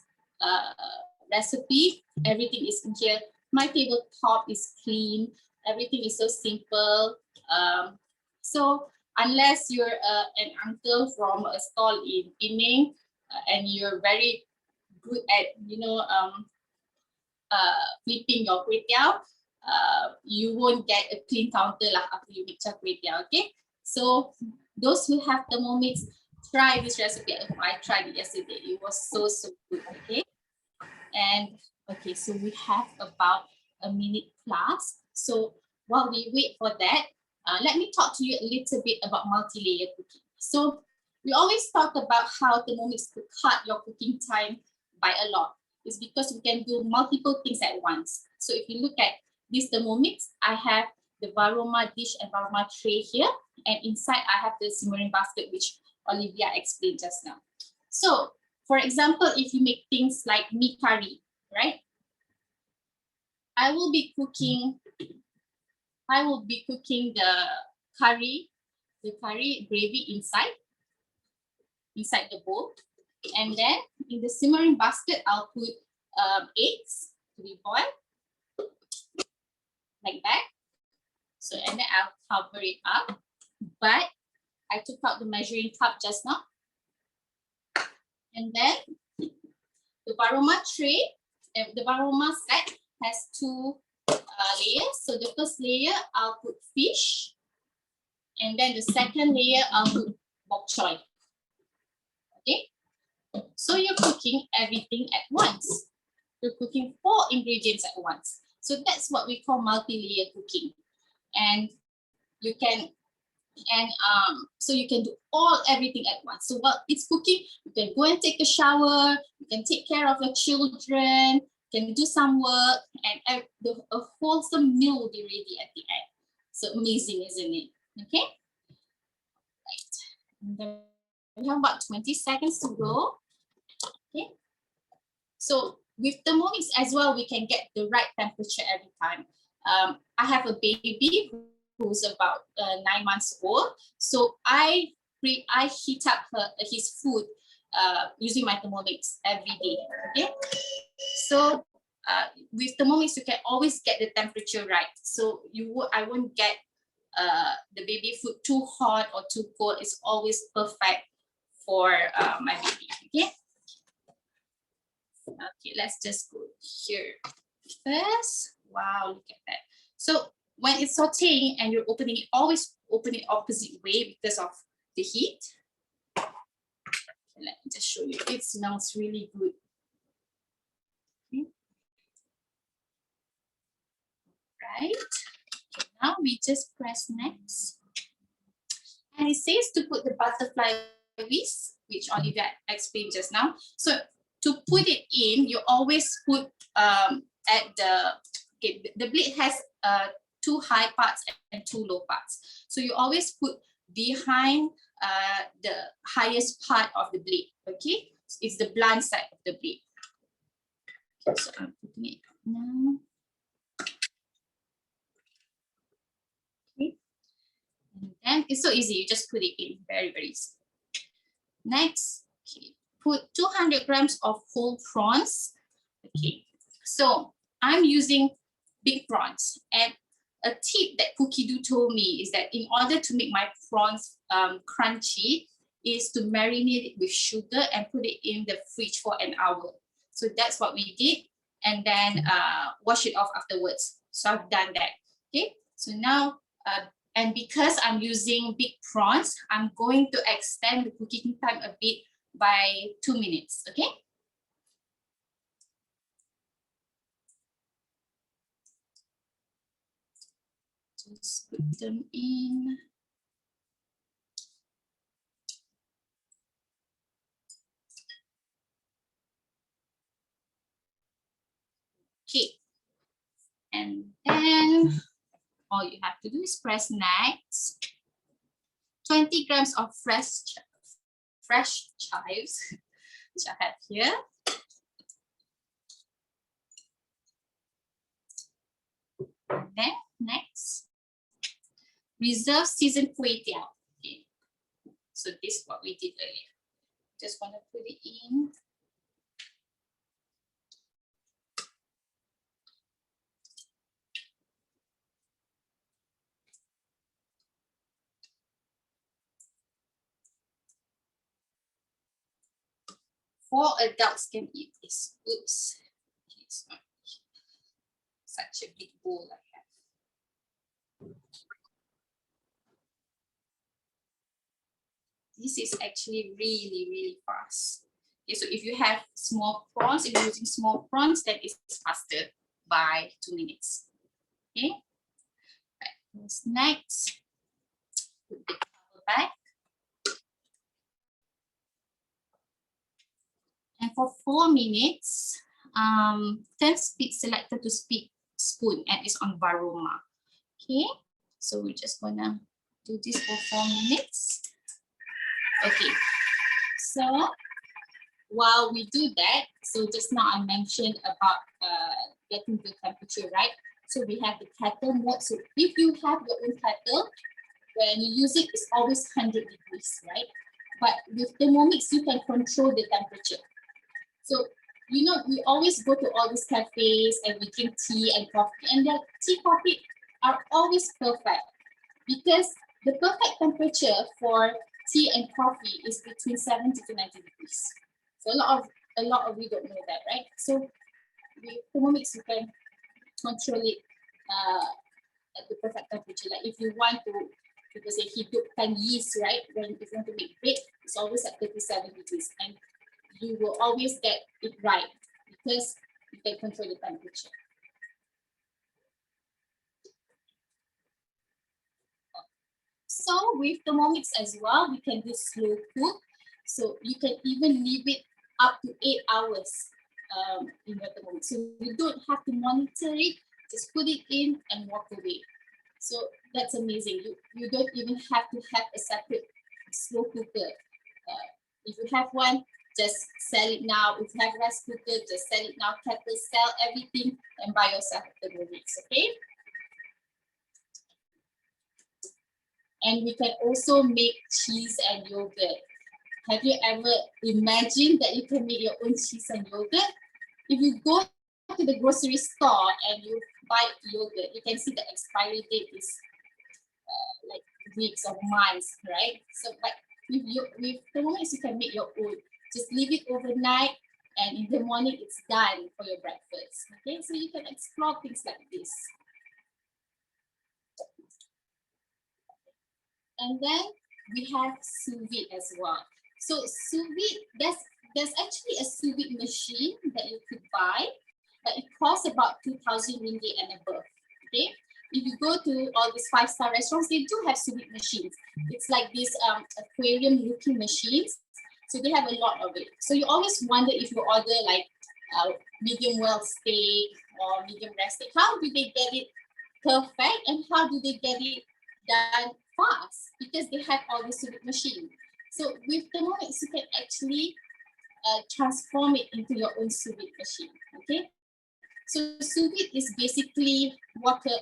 recipe. Everything is in here. My tabletop is clean. Everything is so simple. So unless you're an uncle from a stall in Penang and you're very good at, flipping your kway teow, you won't get a clean counter lah after you make your kway teow, okay? So those who have Thermomix, try this recipe at home. I tried it yesterday. It was so good, okay? And okay, so we have about a minute plus. So while we wait for that, let me talk to you a little bit about multi-layer cooking. So we always talk about how Thermomix could cut your cooking time by a lot. It's because we can do multiple things at once. So if you look at this Thermomix, I have the Varoma dish and Varoma tray here. And inside I have the simmering basket, which Olivia explained just now. So for example, if you make things like mee curry, right? I will be cooking the curry gravy inside the bowl. And then in the simmering basket, I'll put eggs to be boiled like that. So, and then I'll cover it up. But I took out the measuring cup just now. And then the Varoma tray, the Varoma set has two layers. So the first layer, I'll put fish. And then the second layer, I'll put bok choy. Okay? So you're cooking everything at once. You're cooking 4 ingredients at once. So that's what we call multi-layer cooking. And you can so you can do everything at once. So while it's cooking, you can go and take a shower, you can take care of your children, you can do some work, and a wholesome meal will be ready at the end. So amazing, isn't it? Okay. Right. And then we have about 20 seconds to go. Okay. So with Thermomix as well, we can get the right temperature every time. I have a baby who's about 9 months old. So I heat up his food using my Thermomix every day. Okay. So with Thermomix, you can always get the temperature right. So I won't get the baby food too hot or too cold. It's always perfect for my baby. Okay. Okay, let's just go here first. Wow, look at that. So when it's sauteing and you're opening it, always open it opposite way because of the heat. Let me just show you. It smells really good. Okay. Right. Okay, now we just press next. And it says to put the butterfly whisk, which Olivia explained just now. So to put it in, you always put at the blade has 2 high parts and 2 low parts. So you always put behind the highest part of the blade, okay? It's the blunt side of the blade. Okay, so I'm putting it now. Okay. And then it's so easy, you just put it in, very, very easy. Next, okay, put 200 grams of whole prawns. Okay, so I'm using big prawns, and a tip that Cookie Do told me is that in order to make my prawns crunchy is to marinate it with sugar and put it in the fridge for an hour. So that's what we did, and then wash it off afterwards. So I've done that. Okay, so now and because I'm using big prawns, I'm going to extend the cooking time a bit by 2 minutes. Okay. Just put them in. Okay. And then all you have to do is press next. 20 grams of fresh chives, which I have here. And then next, reserve seasoned kway teow. Okay. So this is what we did earlier. Just want to put it in. 4 adults can eat this. Oops. Okay, it's not such a big bowl I have. This is actually really, really fast. Okay, so if you have small prawns, if you're using small prawns, then it's faster by 2 minutes. Okay. Right. What's next? Put the cover back. And for 4 minutes, turn speed selector to speed spoon and it's on varoma. Okay, so we're just gonna do this for 4 minutes. Okay, so while we do that, so just now I mentioned about getting the temperature right. So we have the kettle mode. So if you have your own kettle, when you use it, it's always 100 degrees, right? But with Thermomix, you can control the temperature. So, you know, we always go to all these cafes and we drink tea and coffee, and their tea, coffee are always perfect because the perfect temperature for tea and coffee is between 70 to 90 degrees. So a lot of you don't know that, right? So with Thermomix, you can control it at the perfect temperature. Like if you want to, people say hidupkan yeast, right? When if you want to make bread, it's always at 37 degrees, and you will always get it right because you can control the temperature. So with Thermomix as well, we can do slow cook. So you can even leave it up to 8 hours in your Thermomix. So you don't have to monitor it, just put it in and walk away. So that's amazing. You don't even have to have a separate slow cooker. If you have one, just sell it now. If you have rice cooker, just sell it now. Kettle, sell everything and buy yourself a Thermomix, okay? And we can also make cheese and yogurt. Have you ever imagined that you can make your own cheese and yogurt? If you go to the grocery store and you buy yogurt, you can see the expiry date is like weeks or months, right? So, but with Thermomix, you can make your own. Just leave it overnight, and in the morning, it's done for your breakfast. Okay, so you can explore things like this. And then we have sous vide as well. So sous vide, there's actually a sous vide machine that you could buy, but it costs about 2,000 ringgit and above. Okay, if you go to all these 5-star restaurants, they do have sous vide machines. It's like these aquarium-looking machines. So they have a lot of it. So you always wonder if you order like medium well steak or medium rare steak, how do they get it perfect and how do they get it done fast? Because they have all these sous vide machines. So with Thermomix, you can actually transform it into your own sous vide machine. Okay. So sous vide is basically water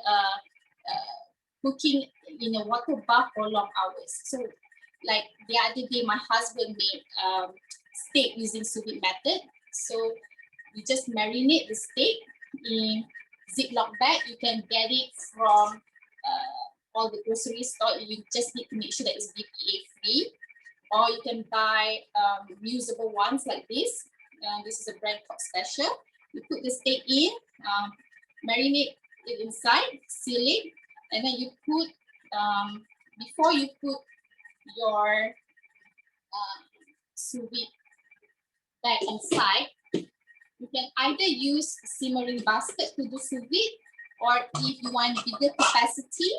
cooking in a water bath for long hours. So like the other day, my husband made steak using sous vide method. So you just marinate the steak in Ziploc bag. You can get it from all the grocery store. You just need to make sure that it's BPA free. Or you can buy reusable ones like this. This is a brand called Special. You put the steak in, marinate it inside, seal it, and then you put, before you put your sous vide bag inside, you can either use simmering basket to do sous vide, or if you want bigger capacity,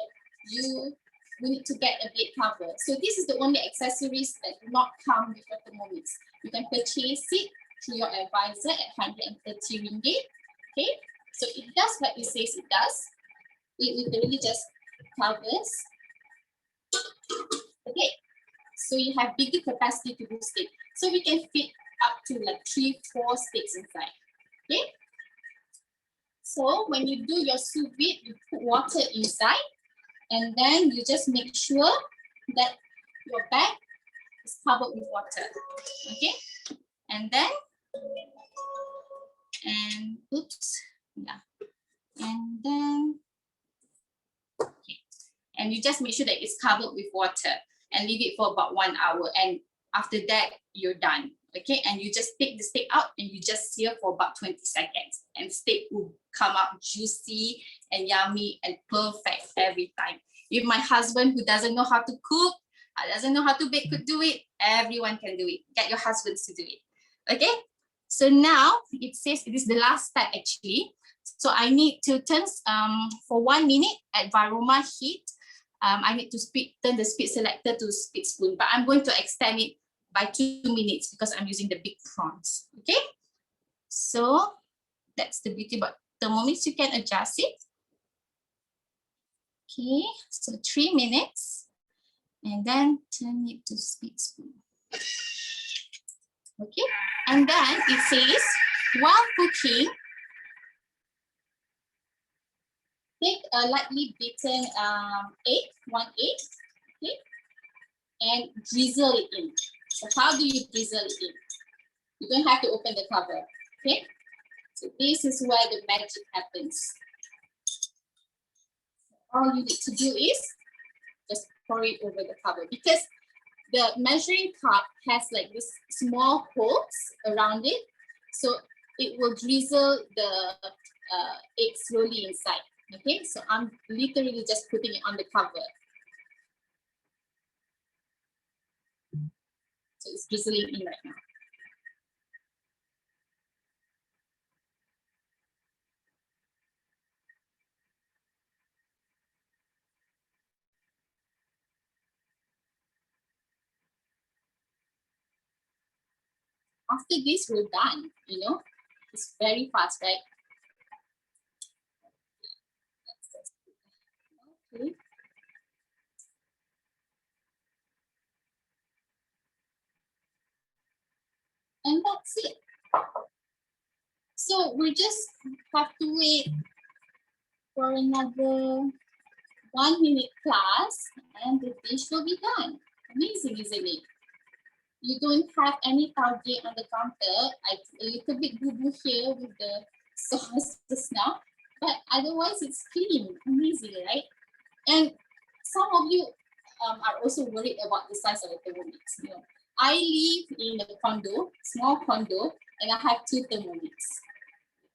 you need to get a bed cover. So this is the only accessories that do not come with a Thermomix. You can purchase it through your advisor at 130 ringgit. Okay, so it does what it says it does. It literally just covers. Okay, so you have bigger capacity to do steak. So we can fit up to like 3-4 steaks inside. Okay, so when you do your sous vide, you put water inside, and then you just make sure that your bag is covered with water. Okay, and then, and oops, yeah, and then, okay, and you just make sure that it's covered with water and leave it for about 1 hour, and after that you're done. Okay, and you just take the steak out and you just sear for about 20 seconds, and steak will come out juicy and yummy and perfect every time. If my husband, who doesn't know how to cook, doesn't know how to bake, could do it, everyone can do it. Get your husbands to do it. Okay, so now it says it is the last step actually. So I need to turn for 1 minute at varoma heat. I need to turn the speed selector to speed spoon, but I'm going to extend it by 2 minutes because I'm using the big prawns. Okay, so that's the beauty about Thermomix. You can adjust it. Okay, so 3 minutes, and then turn it to speed spoon. Okay, and then it says while cooking, take a lightly beaten egg, 1 egg, okay, and drizzle it in. So how do you drizzle it in? You don't have to open the cover, okay? So this is where the magic happens. All you need to do is just pour it over the cover, because the measuring cup has like this small holes around it. So it will drizzle the egg slowly inside. Okay, so I'm literally just putting it on the cover. So it's drizzling in right now. After this, we're done, you know. It's very fast, right? Okay. And that's it. So we just have to wait for another 1 minute plus, and the dish will be done. Amazing, isn't it? You don't have any taugeh on the counter. I put a little bit boo-boo here with the sauce just now, but otherwise it's clean. Amazing, right? And some of you are also worried about the size of the Thermomix. You know, I live in a condo, small condo, and I have 2 Thermomix.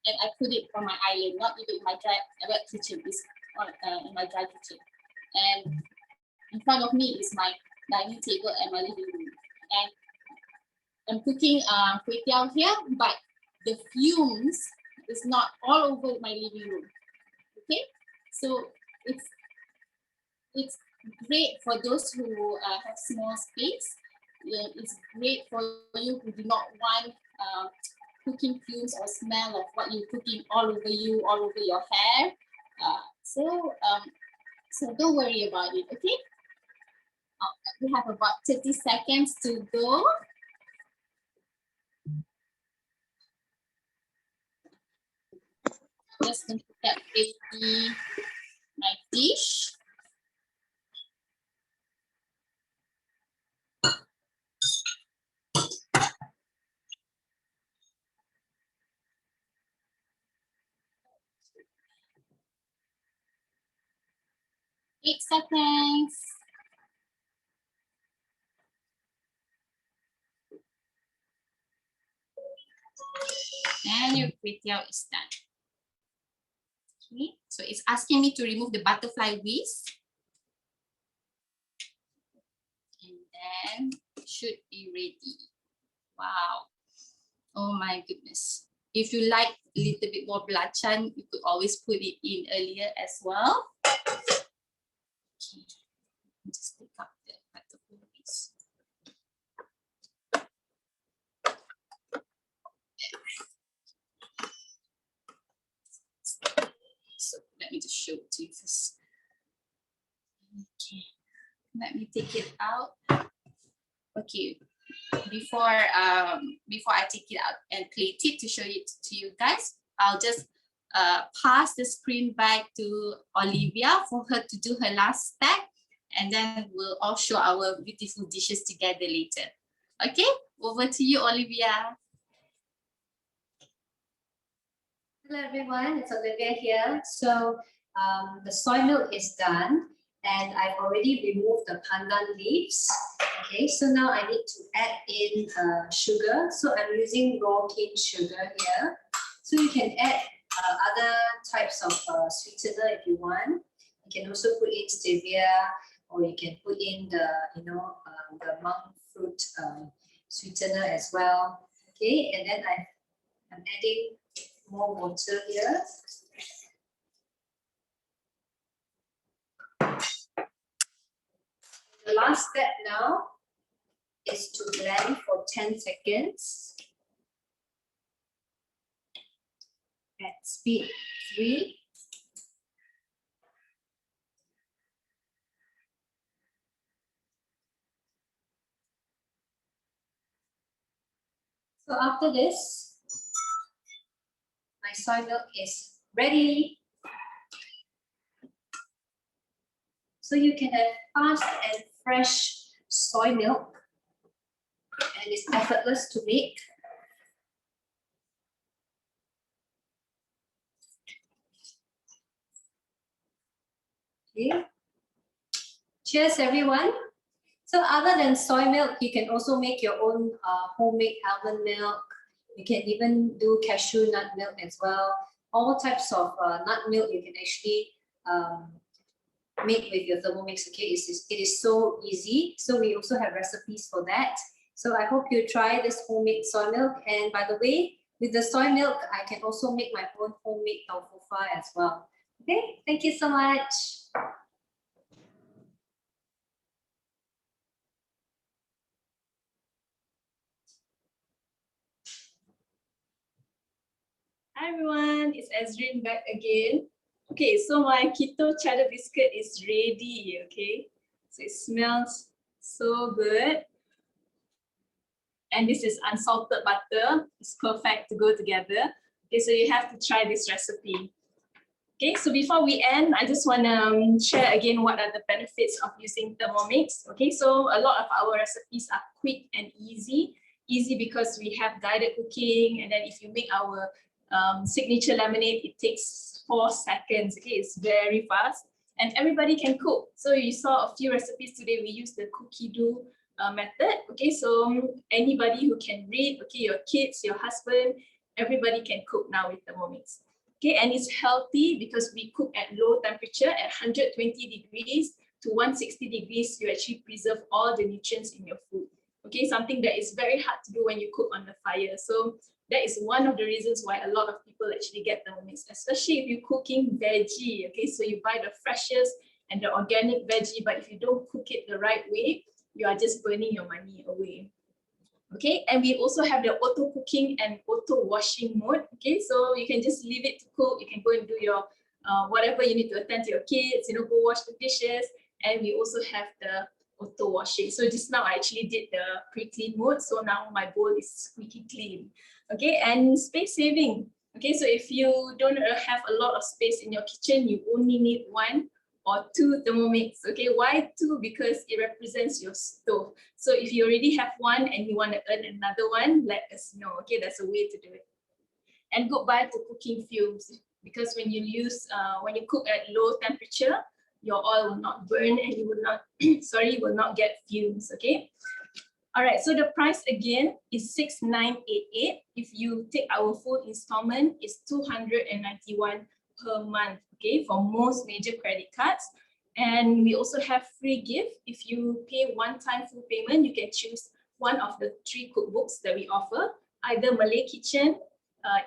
And I put it on my island, not even in my wet kitchen. It's in my dry kitchen. And in front of me is my dining table and my living room. And I'm cooking Kway Teow here, but the fumes is not all over my living room. Okay, so it's great for those who have small space. Yeah, it's great for you who do not want cooking fumes or smell of what you're cooking all over you, all over your hair. So don't worry about it, okay? We have about 30 seconds to go. Just going to get ready my dish. Eight seconds. And your Kway Teow is done. Okay, so it's asking me to remove the butterfly wings. And then it should be ready. Wow. Oh my goodness. If you like a little bit more belacan, you could always put it in earlier as well. Okay, just take up the butterfly wings. So let me just show it to you first. Okay, let me take it out. Okay, before I take it out and plate it to show it to you guys, I'll just pass the screen back to Olivia for her to do her last step, and then we'll all show our beautiful dishes together later. Okay, over to you, Olivia. Hello everyone, it's Olivia here. So the soy milk is done, and I've already removed the pandan leaves. Okay, so now I need to add in sugar. So I'm using raw cane sugar here. So you can add other types of sweetener if you want. You can also put in stevia, or you can put in the the monk fruit sweetener as well. Okay, and then I'm adding more water here. The last step now is to blend for 10 seconds at speed 3. So after this, my soy milk is ready. So you can have fast and fresh soy milk, and it's effortless to make. Okay. Cheers, everyone. So other than soy milk, you can also make your own homemade almond milk. You can even do cashew nut milk as well. All types of nut milk you can actually make with your Thermomix. Okay, it is so easy. So we also have recipes for that. So I hope you try this homemade soy milk. And by the way, with the soy milk, I can also make my own homemade tofu as well. Okay, thank you so much. Hi everyone, it's Ezrin back again. Okay, so my keto cheddar biscuit is ready, okay? So it smells so good. And this is unsalted butter. It's perfect to go together. Okay, so you have to try this recipe. Okay, so before we end, I just want to share again what are the benefits of using Thermomix. Okay, so a lot of our recipes are quick and easy. Easy because we have guided cooking, and then if you make our signature lemonade, it takes 4 seconds. Okay, it's very fast, and everybody can cook. So you saw a few recipes today. We use the cookie dough method. Okay, so anybody who can read, okay, your kids, your husband, everybody can cook now with Thermomix. Okay, and it's healthy because we cook at low temperature at 120 degrees to 160 degrees. You actually preserve all the nutrients in your food. Okay, something that is very hard to do when you cook on the fire. So that is one of the reasons why a lot of people actually get Thermomix, especially if you're cooking veggie. Okay, so you buy the freshest and the organic veggie, but if you don't cook it the right way, you are just burning your money away. Okay, and we also have the auto cooking and auto washing mode. Okay, so you can just leave it to cook. You can go and do your whatever you need to attend to your kids, go wash the dishes. And we also have the auto washing. So just now I actually did the pre-clean mode. So now my bowl is squeaky clean. Okay, and space saving. Okay, so if you don't have a lot of space in your kitchen, you only need 1 or 2 Thermomix. Okay, why 2? Because it represents your stove. So if you already have 1 and you want to earn another one, let us know. Okay, that's a way to do it. And goodbye to cooking fumes, because when you cook at low temperature, your oil will not burn and you will not, you will not get fumes. Okay. All right, so the price again is 6,988. If you take our full installment, it's 291 per month, okay, for most major credit cards. And we also have free gift. If you pay one-time full payment, you can choose one of the 3 cookbooks that we offer, either Malay Kitchen,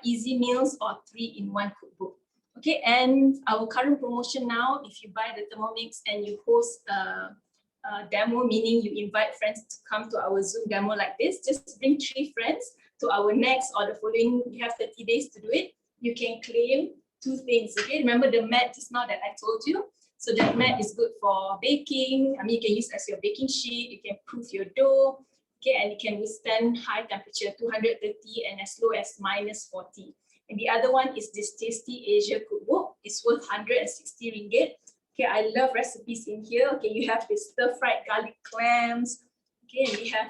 Easy Meals, or 3-in-1 cookbook. Okay, and our current promotion now, if you buy the Thermomix and you host demo, meaning you invite friends to come to our Zoom demo like this, just bring 3 friends to our next or the following, you have 30 days to do it. You can claim 2 things, okay? Remember the mat just now that I told you? So that mat is good for baking. I mean, you can use as your baking sheet, you can proof your dough, okay? And it can withstand high temperature, 230 and as low as -40. And the other one is this Tasty Asia cookbook. It's worth 160 ringgit. Okay, I love recipes in here. Okay, you have this stir-fried garlic clams. Okay, and we have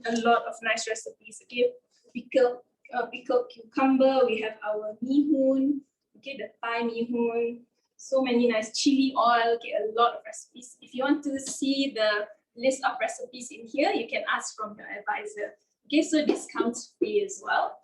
a lot of nice recipes. Okay, pickled cucumber. We have our mee hoon. Okay, the Thai mee hoon. so many nice chili oil, okay, a lot of recipes. If you want to see the list of recipes in here, you can ask from your advisor. Okay, so discounts free as well.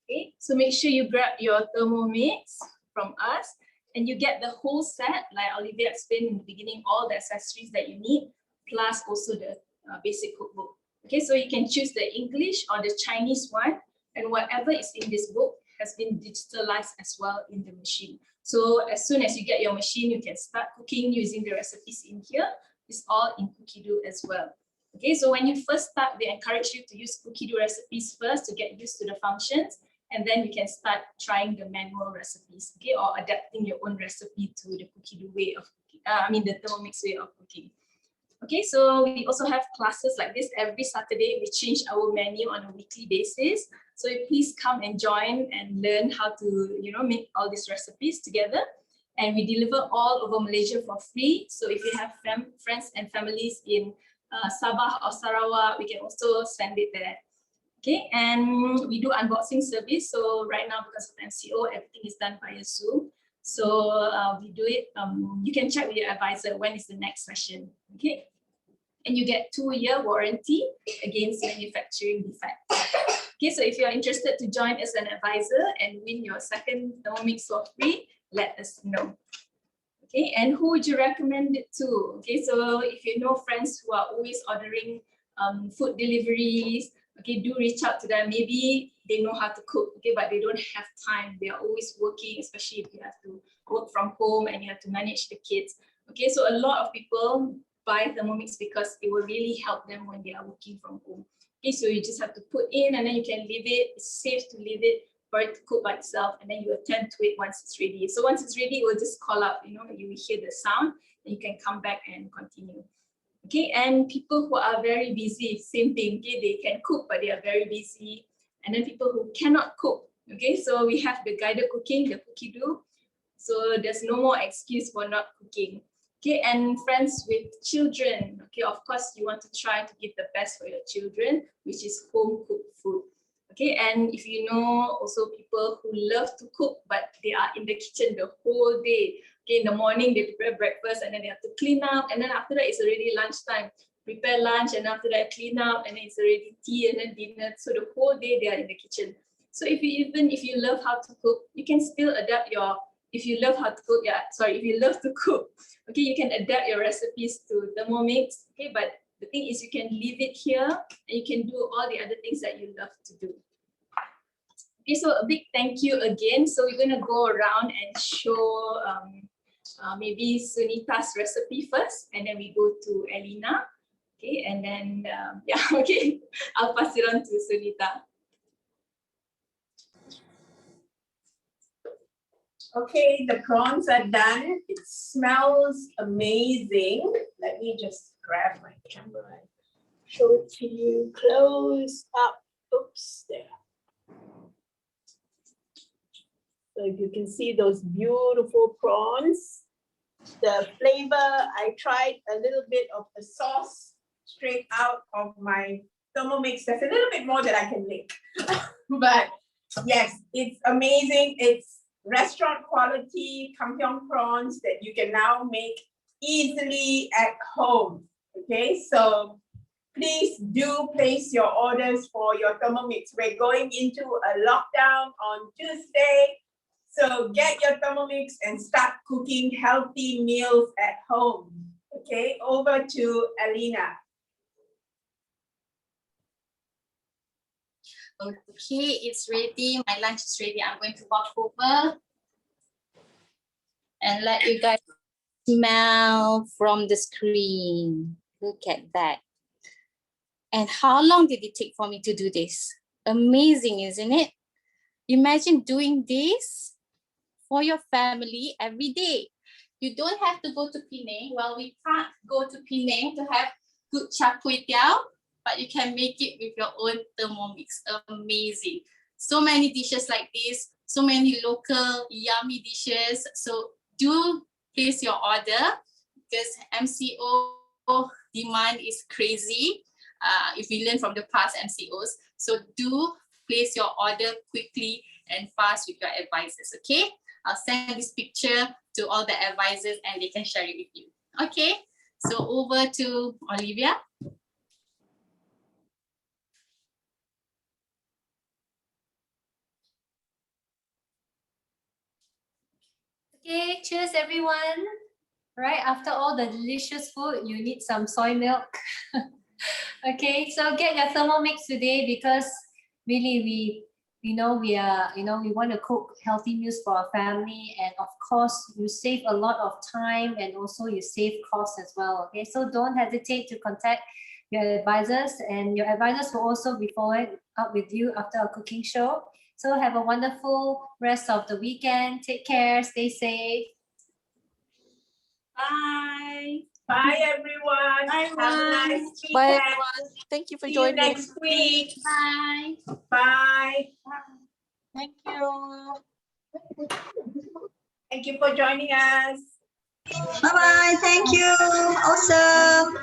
Okay, so make sure you grab your Thermomix from us and you get the whole set, like Olivia explained in the beginning, all the accessories that you need, plus also the basic cookbook. Okay, so you can choose the English or the Chinese one, and whatever is in this book has been digitalized as well in the machine. So as soon as you get your machine, you can start cooking using the recipes in here. It's all in Cookidoo as well. Okay, so when you first start, they encourage you to use Cookidoo recipes first to get used to the functions, and then you can start trying the manual recipes, okay, or adapting your own recipe to the Cookidoo way of cooking, the Thermomix way of cooking. Okay, so we also have classes like this every Saturday. We change our menu on a weekly basis. So please come and join and learn how to, make all these recipes together. And we deliver all over Malaysia for free. So if you have friends and families in Sabah or Sarawak, we can also send it there. Okay, and we do unboxing service. So right now, because of MCO, everything is done via Zoom. So we do it, you can check with your advisor when is the next session, okay? And you get 2-year warranty against manufacturing defects. Okay, so if you're interested to join as an advisor and win your second Thermomix for free, let us know. Okay, and who would you recommend it to? Okay, so if you know friends who are always ordering food deliveries, okay, do reach out to them. Maybe they know how to cook, okay, but they don't have time. They are always working, especially if you have to work from home and you have to manage the kids. Okay, so a lot of people buy Thermomix because it will really help them when they are working from home. Okay, so you just have to put in and then you can leave it. It's safe to leave it for it to cook by itself, and then you attend to it once it's ready. So once it's ready, it will just call up, you will hear the sound, and you can come back and continue. Okay, and people who are very busy, same thing, okay, they can cook, but they are very busy. And then people who cannot cook, okay, so we have the guided cooking, the Cookidoo. So there's no more excuse for not cooking. Okay, and friends with children, okay, of course, you want to try to give the best for your children, which is home cooked food. Okay, and if you know also people who love to cook, but they are in the kitchen the whole day. Okay, in the morning they prepare breakfast and then they have to clean up, and then after that it's already lunchtime. Prepare lunch, and after that clean up, and then it's already tea and then dinner. So the whole day they are in the kitchen. So if you love how to cook, you can still adapt your. If you love to cook, okay, you can adapt your recipes to Thermomix. Okay, but the thing is you can leave it here and you can do all the other things that you love to do. Okay, so a big thank you again. So we're gonna go around and show maybe Sunita's recipe first, and then we go to Elena. Okay, and then okay, I'll pass it on to Sunita. Okay, the prawns are done. It smells amazing. Let me just grab my camera and show it to you close up. Oops, there. So if you can see those beautiful prawns, the flavor, I tried a little bit of the sauce straight out of my Thermomix. There's a little bit more that I can link. But yes, it's amazing. It's restaurant quality Kam Heong prawns that you can now make easily at home. Okay, so please do place your orders for your Thermomix. We're going into a lockdown on Tuesday. So get your Thermomix and start cooking healthy meals at home. Okay, over to Alina. Okay, it's ready. My lunch is ready. I'm going to walk over and let you guys smell from the screen. Look at that. And how long did it take for me to do this? Amazing, isn't it? Imagine doing this for your family every day. You don't have to go to Penang. Well, we can't go to Penang to have good char kway teow, but you can make it with your own Thermomix. Amazing. So many dishes like this, so many local yummy dishes. So do place your order because MCO demand is crazy. If we learn from the past MCOs. So do place your order quickly and fast with your advisors, okay? I'll send this picture to all the advisors and they can share it with you. Okay, so over to Olivia. Okay, cheers everyone. Right, after all the delicious food, you need some soy milk. Okay, so get your Thermomix today because really we want to cook healthy meals for our family, and of course you save a lot of time and also you save costs as well. Okay, so don't hesitate to contact your advisors, and your advisors will also be following up with you after our cooking show. So have a wonderful rest of the weekend. Take care, stay safe. Bye. Bye, everyone. Bye, Have a nice everyone. Bye, weekend. everyone. Thank you for See you joining. next week. Bye. Bye. Thank you. Thank you for joining us. Bye-bye. Thank you. Awesome.